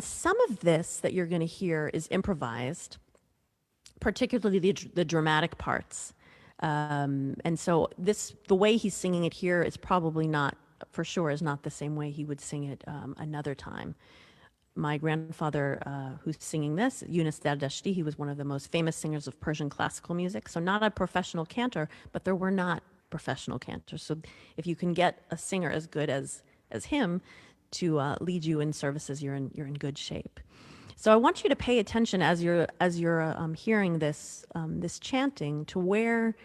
some of this that you're going to hear is improvised, particularly the dramatic parts. And so the way he's singing it here is probably not, for sure, is not the same way he would sing it another time. My grandfather, who's singing this, Galeet Dardashti, he was one of the most famous singers of Persian classical music. So not a professional cantor, but there were not professional cantors. So if you can get a singer as good as him to lead you in services, you're in good shape. So I want you to pay attention as you're hearing this chanting to where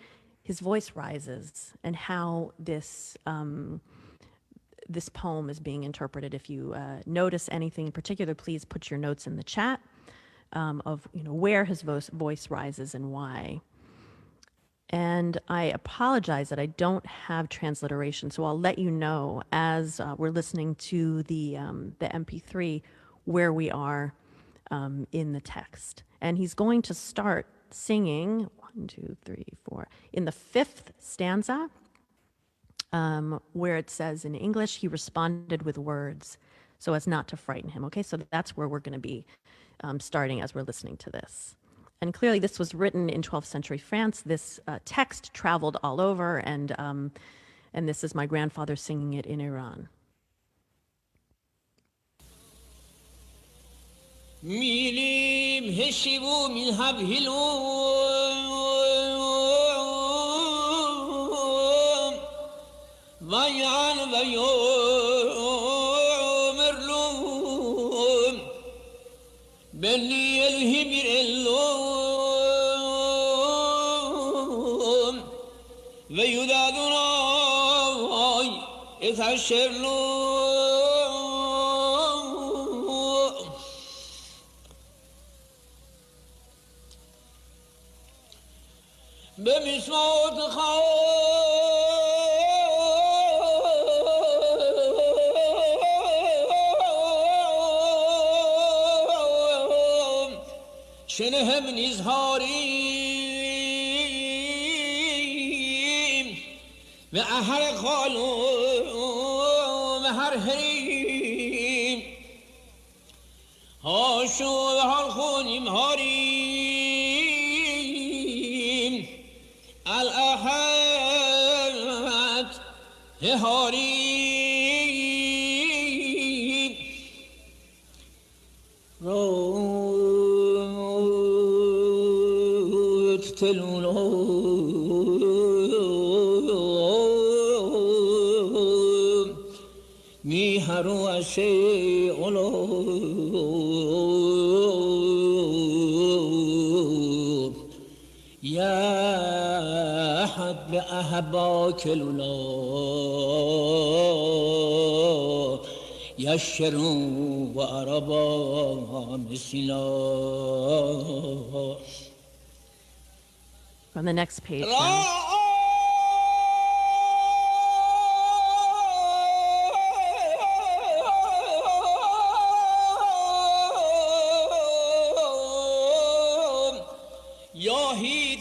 his voice rises and how this poem is being interpreted. If you notice anything in particular, please put your notes in the chat of where his voice rises and why. And I apologize that I don't have transliteration, so I'll let you know as we're listening to the MP3 where we are in the text. And he's going to start singing 1, 2, 3, 4 in the 5th stanza, where it says in English, he responded with words so as not to frighten him. Okay, so that's where we're going to be starting as we're listening to this. And clearly this was written in 12th century France. This text traveled all over, and this is my grandfather singing it in Iran. Milim heshivu milhab hilum vayan vayomerlum belli elhimir ellum veyudaduna ethasherlum بمسموت خوام شنهم نزهاریم و اهر خالوم هر هریم هاشو و هر خونیم هاریم الأحد هاریم روت تلولو میهرو اشیعلو يا حد بأهباك لولا يشروا وأربا مثلا. On the next page now.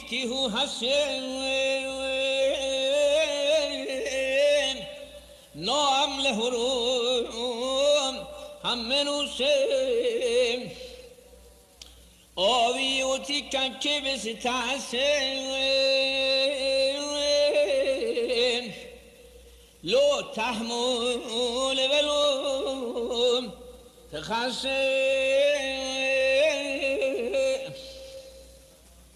که هو حسین نام لهروم همه سیم آوی و تیکن که بس تحسین لو تحمل ولوم تخسین.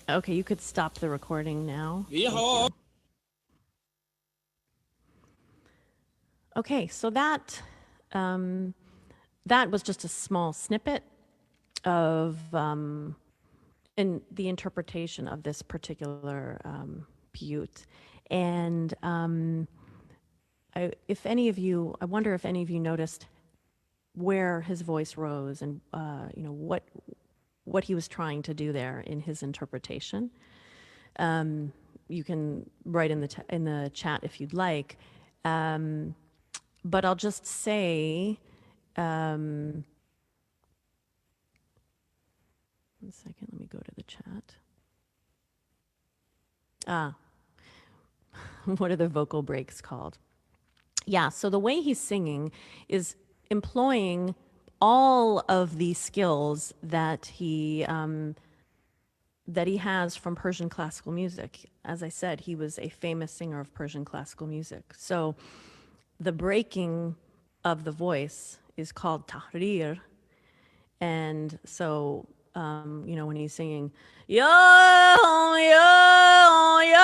Okay, you could stop the recording now. Okay, so that was just a small snippet of in the interpretation of this particular piyut. And I wonder if any of you noticed where his voice rose and what he was trying to do there in his interpretation. You can write in the chat if you'd like. But I'll just say, one second, let me go to the chat. What are the vocal breaks called? Yeah, so the way he's singing is employing all of the skills that he has from Persian classical music. As I said, he was a famous singer of Persian classical music. So the breaking of the voice is called tahrir. And so, when he's singing, yo, yo, yo,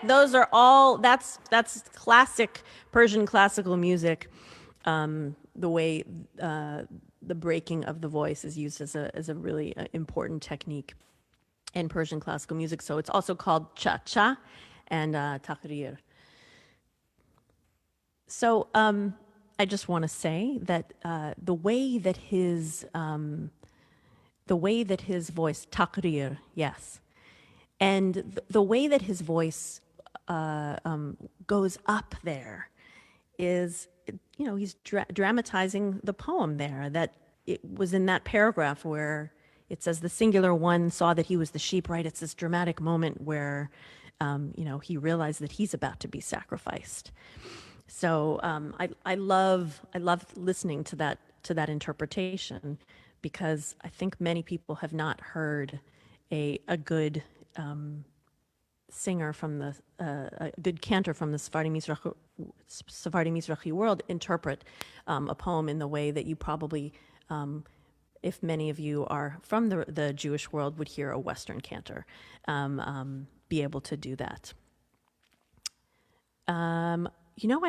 those are all, that's classic Persian classical music. The way the breaking of the voice is used as a really important technique in Persian classical music. So it's also called cha-cha and tahrir. So I just want to say that the way that his voice, tahrir, yes, and the way that his voice goes up there is, he's dramatizing the poem there. That it was in that paragraph where it says the singular one saw that he was the sheep, right? It's this dramatic moment where, he realized that he's about to be sacrificed. So I love listening to that interpretation, because I think many people have not heard a good singer from a good cantor from the Sephardi Mizrahi world interpret a poem in the way that you probably, if many of you are from the Jewish world, would hear a Western cantor be able to do that. I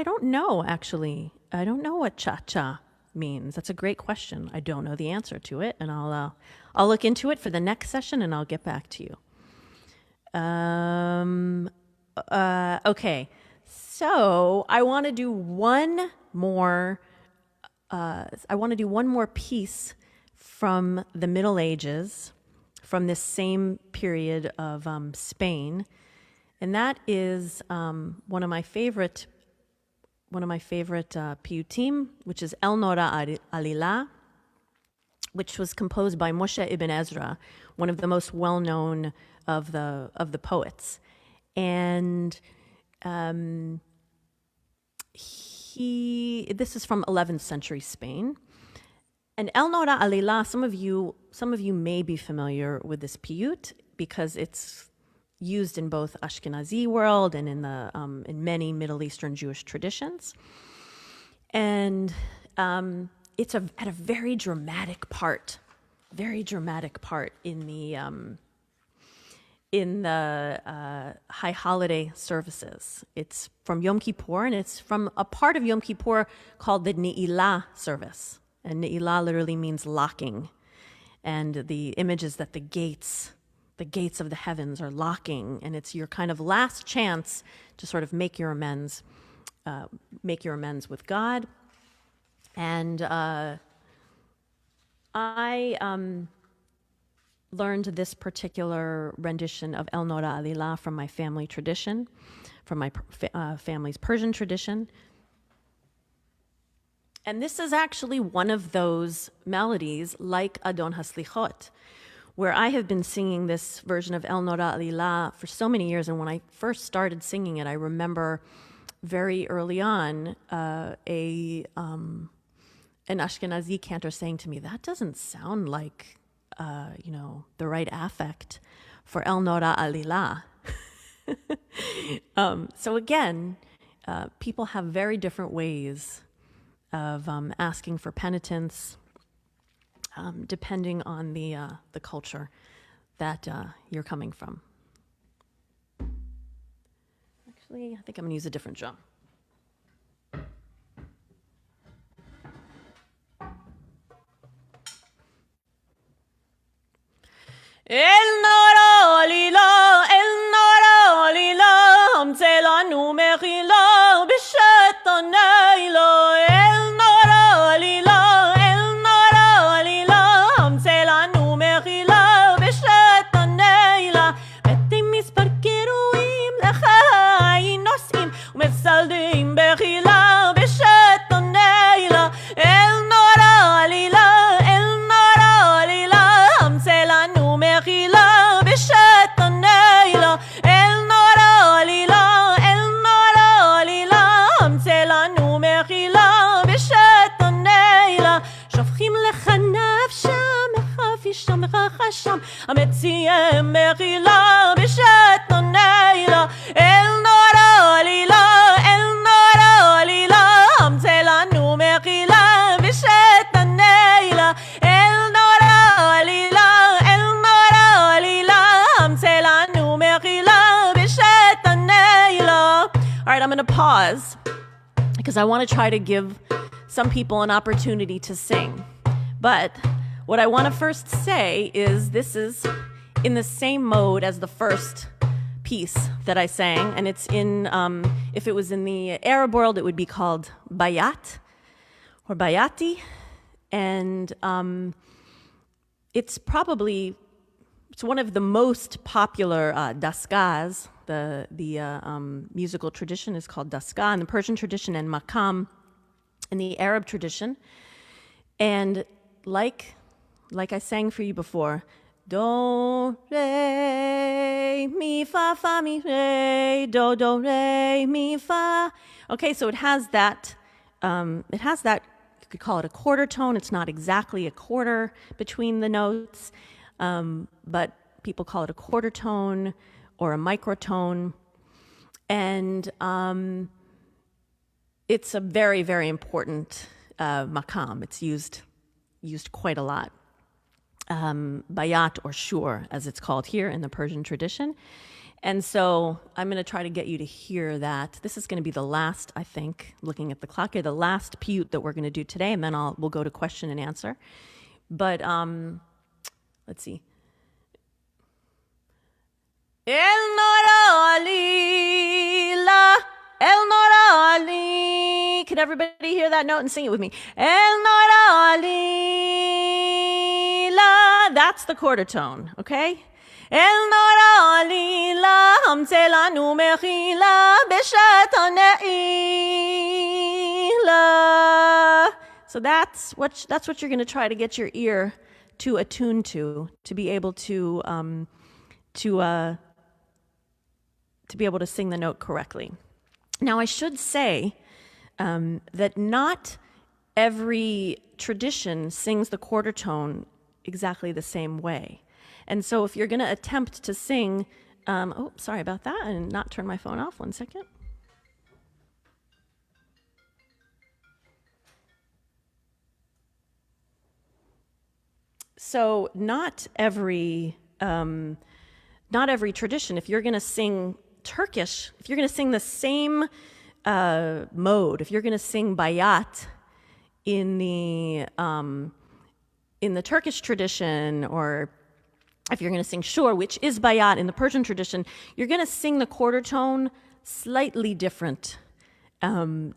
don't know, actually. I don't know what cha-cha means. That's a great question. I don't know the answer to it, and I'll look into it for the next session, and I'll get back to you. Okay, so I want to do one more. I want to do one more piece from the Middle Ages, from this same period of Spain, and that is one of my favorite piyutim, which is El Nora Alilah, which was composed by Moshe ibn Ezra, one of the most well-known of the poets. And this is from 11th century Spain. And El Nora Alilah, some of you may be familiar with this piyut because it's used in both Ashkenazi world and in many Middle Eastern Jewish traditions. And it's at a very dramatic part in the high holiday services. It's from Yom Kippur, and it's from a part of Yom Kippur called the Ne'ilah service. And Ne'ilah literally means locking. And the image is that the gates of the heavens are locking, and it's your kind of last chance to sort of make your amends with God. And I learned this particular rendition of El Nora Alilah from my family tradition, from my family's Persian tradition. And this is actually one of those melodies, like Adon Haslichot, where I have been singing this version of El Nora Alilah for so many years. And when I first started singing it, I remember very early on an Ashkenazi cantor saying to me, that doesn't sound like, the right affect for El Nora Alilah. So again, people have very different ways of asking for penitence, depending on the culture that you're coming from. Actually, I think I'm going to use a different drum. El Nora Alilah, hamze lanu mechila b'shetanayla. El Nora Alilah, hamze lanu mechila b'shetanayla. Betim mispar kiruim שם המציעים בחילה בשעת הלילה אל נורה עלילה אל נורה עלילה המצא לנו מחילה בשעת הלילה אל נורה עלילה אל נורה עלילה המצא לנו מחילה בשעת הלילה. All right, I'm going to pause because I want to try to give some people an opportunity to sing. But what I want to first say is this is in the same mode as the first piece that I sang. And it's in, if it was in the Arab world, it would be called bayat or bayati. And it's one of the most popular dasgas. The musical tradition is called daska in the Persian tradition and makam in the Arab tradition. And like I sang for you before, do, re, mi, fa, mi, re, do, re, mi, fa. Okay, so it has that, you could call it a quarter tone. It's not exactly a quarter between the notes, but people call it a quarter tone or a microtone. And it's a very, very important makam. It's used quite a lot. Bayat or shur, as it's called here in the Persian tradition. And so I'm going to try to get you to hear that. This is going to be the last, I think, looking at the clock here, the last piyut that we're going to do today, and then we'll go to question and answer. But let's see. El Nora Alilah, El Nora Ali. Can everybody hear that note and sing it with me? El Nora Alilah. That's the quarter tone, okay? El Nora Alilah, hamtze lanu mechila beshat hane'ilah. So that's what you're going to try to get your ear to attune to be able to be able to sing the note correctly. Now, I should say that not every tradition sings the quarter tone exactly the same way. And so if you're going to attempt to sing, sorry about that, and not turn my phone off. 1 second. So not every tradition, if you're going to sing Turkish, if you're going to sing the same mode, if you're going to sing bayat in the Turkish tradition, or if you're going to sing shur, which is bayat in the Persian tradition, you're going to sing the quarter tone slightly different,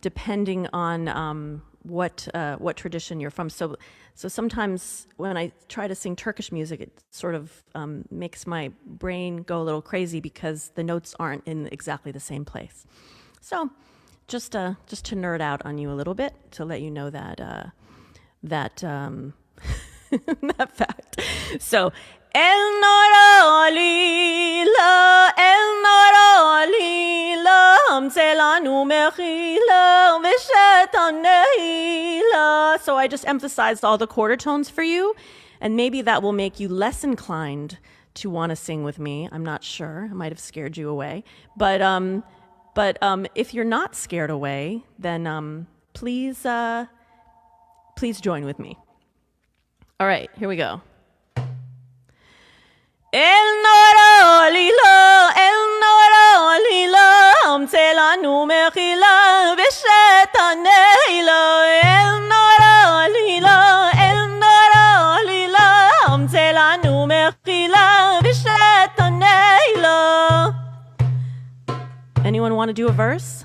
depending on what tradition you're from. So sometimes when I try to sing Turkish music, it sort of makes my brain go a little crazy because the notes aren't in exactly the same place. So just to nerd out on you a little bit, to let you know that that fact. So El Nora Alilah, El Nora Alilah, hamtze lanu mechila beshat hane'ilah. So I just emphasized all the quarter tones for you, and maybe that will make you less inclined to want to sing with me. I'm not sure. I might have scared you away. But if you're not scared away, then please join with me. All right, here we go. El Nora Alilah, El Nora Alilah, hamtze lanu mechila beshat hane'ilah. El Nora Alilah, El Nora Alilah, hamtze lanu mechila beshat hane'ilah. Anyone want to do a verse?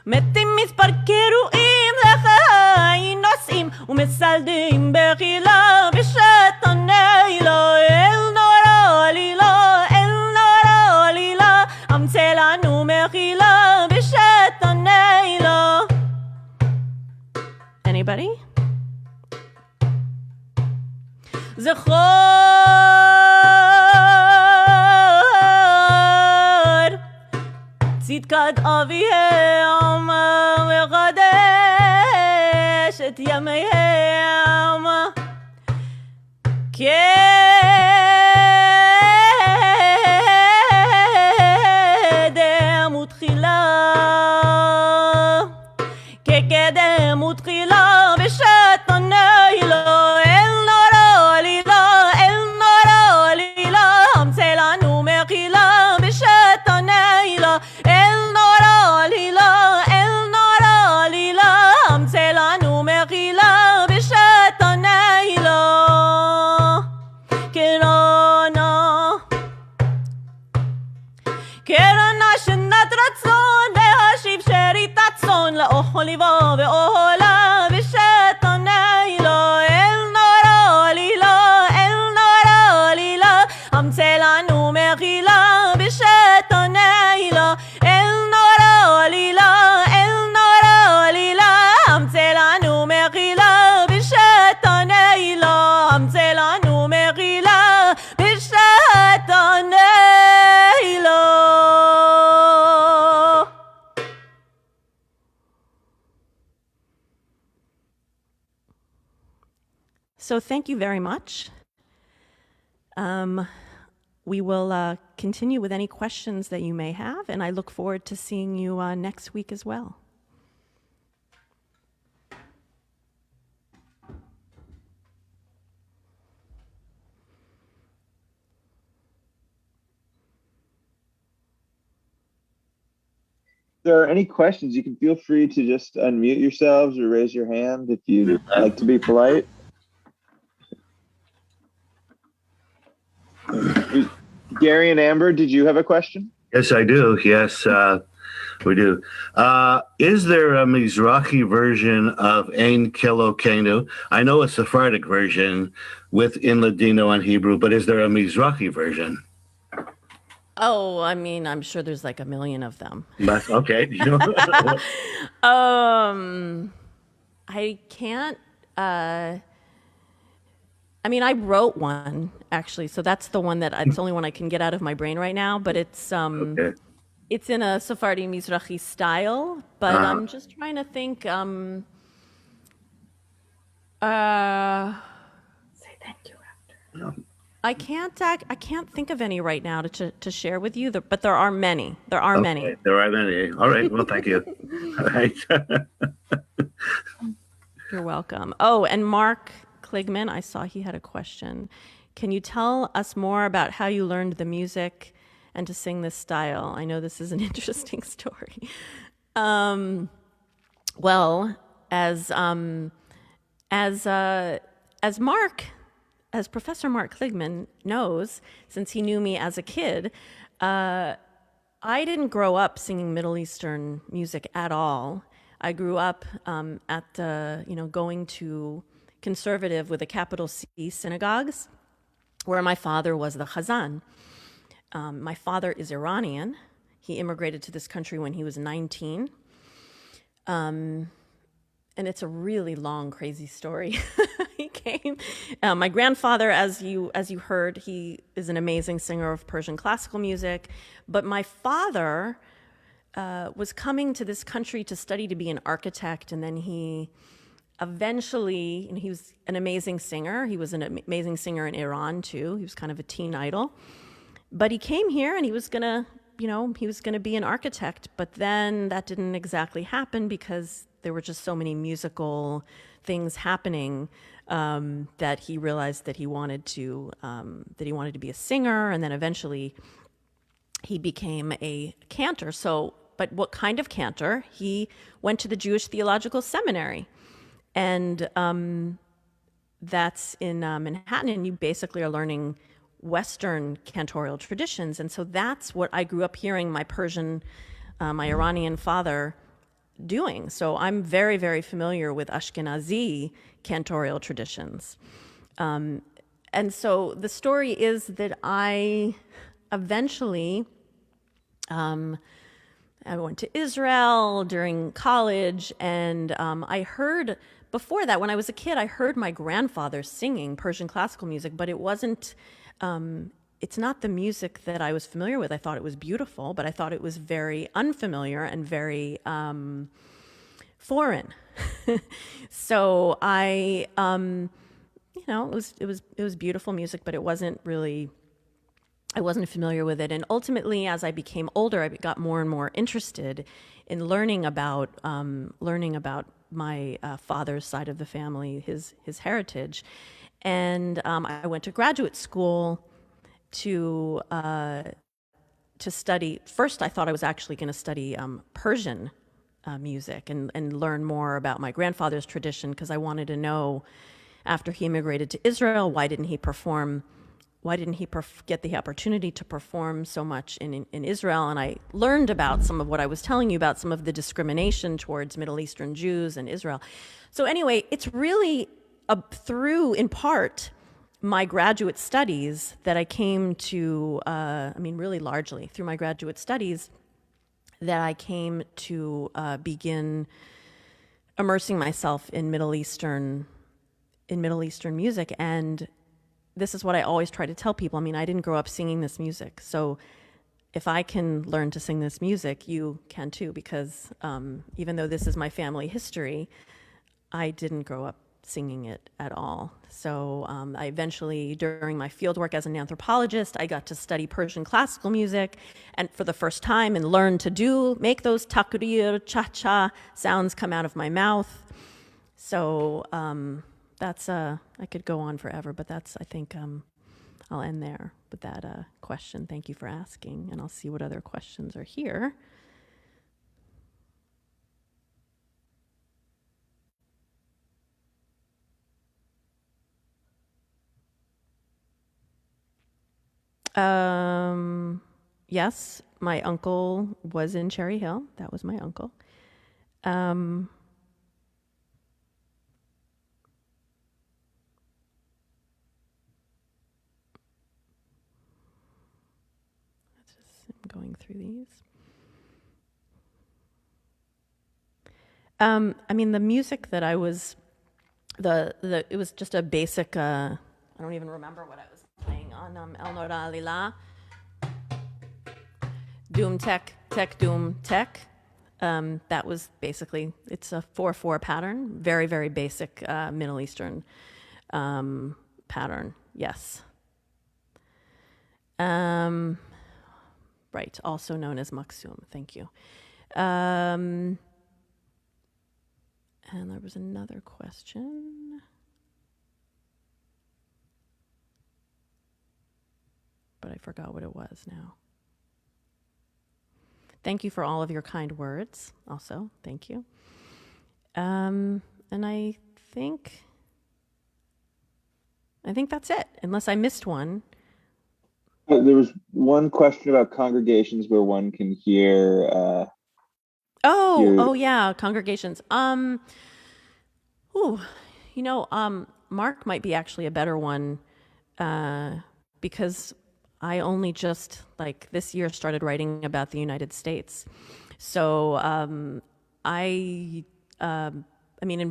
מתים מספר קרואים לחיים נוסעים ומסלדים בחילה בשעת הלילה. אל נורה עלילה, אל נורה עלילה, המצא לנו מחילה בשעת הלילה. Anybody? זכור צדקת אביהם וחדש את ימיהם ותחילה כקדם ותחילה בשעת נעילה אל נורא עלילה אל נורא עלילה המצא לנו מחילה בשעת נעילה אל נורא עלילה אל נורא עלילה המצא לנו מחילה בשעת נעילה קרנה שנת רצון להשיב שארית הצאן לאוכליבה ואוהלה בשעת הנעילה אל נורא עלילה אל נורא עלילה המצא לנו מחילה בשעת הנעילה אל נורא עלילה אל נורא עלילה המצא לנו מחילה בשעת הנעילה המצא לנו מחילה בשעת הנעילה. So thank you very much. We will continue with any questions that you may have, and I look forward to seeing you next week as well. If there are any questions, you can feel free to just unmute yourselves or raise your hand if you'd like to be polite. Gary and Amber, did you have a question? Yes, I do. Yes, we do. Is there a Mizrahi version of Ein Kelo Kenu? I know a Sephardic version in Ladino and Hebrew, but is there a Mizrahi version? Oh, I mean, I'm sure there's like a million of them. That's okay. I can't. I mean, I wrote one actually, so that's the one it's the only one I can get out of my brain right now. But it's Okay. it's in a Sephardi Mizrahi style. But I'm just trying to think. Say thank you after. I can't think of any right now to share with you. But there are many. There are many. There are many. All right. Well, thank you. All right. You're welcome. Oh, and Mark Kligman, I saw he had a question. Can you tell us more about how you learned the music and to sing this style? I know this is an interesting story. Well, as Professor Mark Kligman knows, since he knew me as a kid, I didn't grow up singing Middle Eastern music at all. I grew up going to conservative with a capital C synagogues, where my father was the Chazan. My father is Iranian. He immigrated to this country when he was 19. And it's a really long, crazy story. He came. My grandfather, as you heard, he is an amazing singer of Persian classical music. But my father was coming to this country to study to be an architect, and then he eventually, he was an amazing singer. He was an amazing singer in Iran too. He was kind of a teen idol. But he came here and he was gonna be an architect. But then that didn't exactly happen because there were just so many musical things happening that he realized that he wanted to be a singer. And then eventually he became a cantor. But what kind of cantor? He went to the Jewish Theological Seminary. And that's in Manhattan, and you basically are learning Western cantorial traditions. And so that's what I grew up hearing my Iranian father doing. So I'm very, very familiar with Ashkenazi cantorial traditions. And so the story is that I eventually, I went to Israel during college, and I heard, before that, when I was a kid, I heard my grandfather singing Persian classical music, but it wasn't, it's not the music that I was familiar with. I thought it was beautiful, but I thought it was very unfamiliar and very foreign. So I, it was beautiful music, but it wasn't really I wasn't familiar with it. And ultimately, as I became older, I got more and more interested in learning about my father's side of the family, his heritage. And I went to graduate school to study. First, I thought I was actually going to study Persian music and learn more about my grandfather's tradition, because I wanted to know, after he immigrated to Israel, why didn't he get the opportunity to perform so much in Israel? And I learned about some of what I was telling you about, some of the discrimination towards Middle Eastern Jews in Israel. So anyway, it's really through, in part, my graduate studies that I came to, really largely through my graduate studies, that I came to begin immersing myself in Middle Eastern music. And this is what I always try to tell people. I mean, I didn't grow up singing this music. So if I can learn to sing this music, you can too, because even though this is my family history, I didn't grow up singing it at all. So I eventually, during my fieldwork as an anthropologist, I got to study Persian classical music, and for the first time, and learn to make those takrir, cha-cha sounds come out of my mouth. So that's I could go on forever, but I think I'll end there with that question. Thank you for asking, and I'll see what other questions are here. Yes, my uncle was in Cherry Hill. That was my uncle. I'm going through these. The music that I was, it was just a basic, I don't even remember what I was playing on Nora Alilah. Doom tech, doom tech. That was basically, it's a 4/4 pattern, very, very basic Middle Eastern pattern, yes. Right, also known as Maksum, thank you. And there was another question. But I forgot what it was now. Thank you for all of your kind words also, thank you. And I think that's it, unless I missed one. There was one question about congregations where one can hear. Oh yeah, congregations. Mark might be actually a better one, because I only just this year started writing about the United States. So in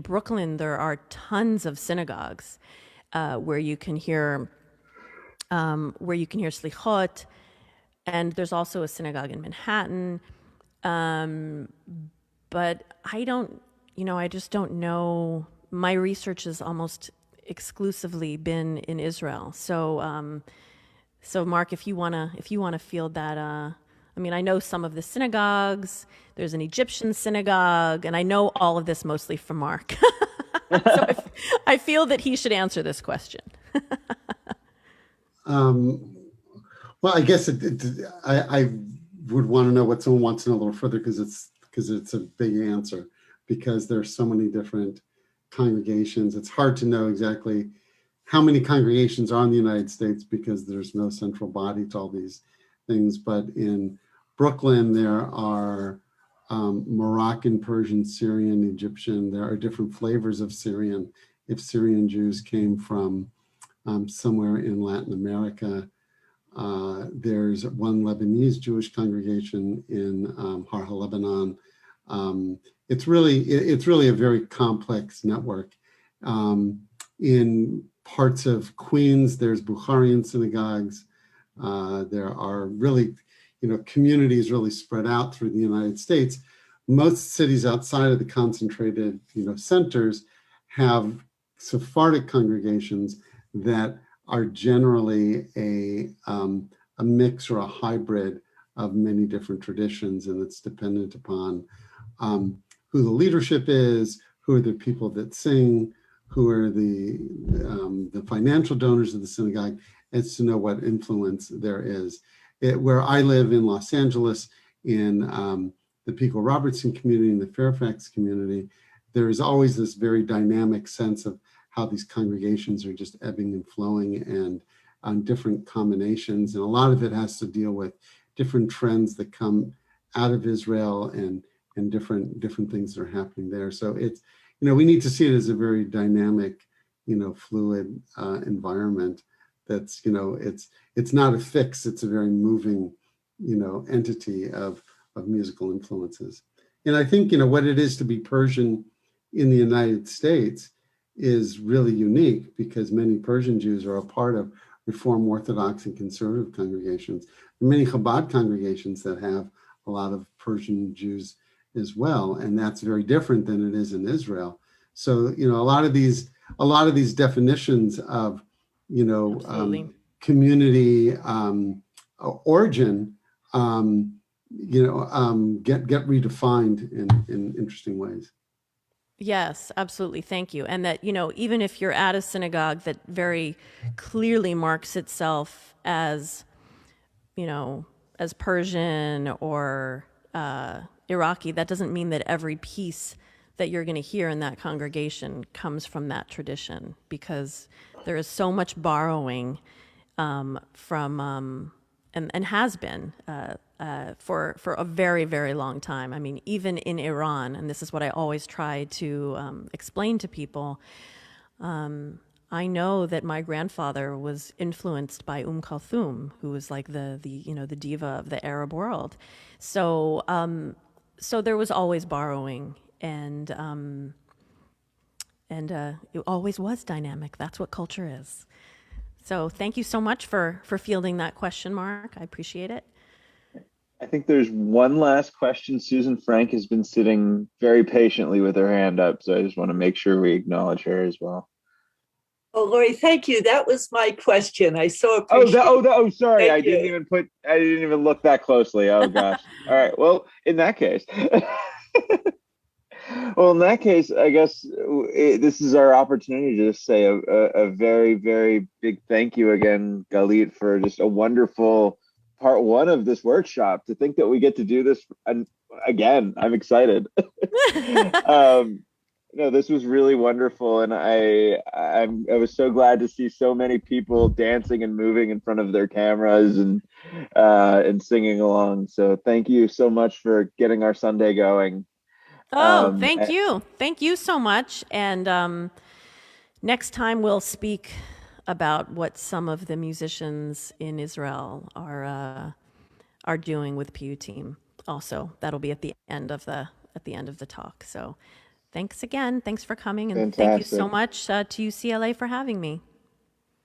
Brooklyn there are tons of synagogues where you can hear Slichot, and there's also a synagogue in Manhattan. But I just don't know. My research has almost exclusively been in Israel. So Mark, if you wanna field that, I know some of the synagogues. There's an Egyptian synagogue, and I know all of this mostly from Mark. So I feel that he should answer this question. Well, I guess I would want to know what someone wants to know a little further, because it's a big answer, because there's so many different congregations. It's hard to know exactly how many congregations are in the United States, because there's no central body to all these things. But in Brooklyn, there are Moroccan, Persian, Syrian, Egyptian. There are different flavors of Syrian. If Syrian Jews came from somewhere in Latin America, there's one Lebanese Jewish congregation in Har HaLebanon. It's really a very complex network. In parts of Queens, there's Bukharian synagogues. There are really, communities really spread out through the United States. Most cities outside of the concentrated, centers have Sephardic congregations that are generally a a mix or a hybrid of many different traditions, and it's dependent upon who the leadership is, who are the people that sing, who are the financial donors of the synagogue, as to know what influence there is. Where I live in Los Angeles, in the Pico Robertson community, in the Fairfax community, there is always this very dynamic sense of how these congregations are just ebbing and flowing and on different combinations. And a lot of it has to deal with different trends that come out of Israel and different things that are happening there. So it's, we need to see it as a very dynamic, fluid environment that's, it's not a fix, it's a very moving, entity of musical influences. And I think, what it is to be Persian in the United States is really unique because many Persian Jews are a part of Reform Orthodox and conservative congregations, and many Chabad congregations that have a lot of Persian Jews as well. And that's very different than it is in Israel. So, a lot of these definitions of, community origin, get redefined in interesting ways. Yes, absolutely. Thank you. And that, even if you're at a synagogue that very clearly marks itself as, as Persian or Iraqi, that doesn't mean that every piece that you're going to hear in that congregation comes from that tradition, because there is so much borrowing from and has been for a very, very long time. I mean, even in Iran, and this is what I always try to explain to people, I know that my grandfather was influenced by Kulthum, who was like the diva of the Arab world. So so there was always borrowing, and it always was dynamic. That's what culture is. So thank you so much for fielding that question, Mark. I appreciate it. I think there's one last question. Susan Frank has been sitting very patiently with her hand up, so I just want to make sure we acknowledge her as well. Oh, Lori, thank you. That was my question. I so appreciate Oh, sorry. Thank I didn't even look that closely. Oh gosh. All right. Well, in that case, I guess this is our opportunity to just say a very, very big thank you again, Galeet, for just a wonderful part one of this workshop. To think that we get to do this again, I'm excited. No, this was really wonderful, and I was so glad to see so many people dancing and moving in front of their cameras and singing along. So thank you so much for getting our Sunday going. Oh, thank you so much. And next time we'll speak about what some of the musicians in Israel are doing with Piyutim. Also, that'll be at the end of the talk. So. Thanks again. Thanks for coming. And Fantastic. Thank you so much to UCLA for having me.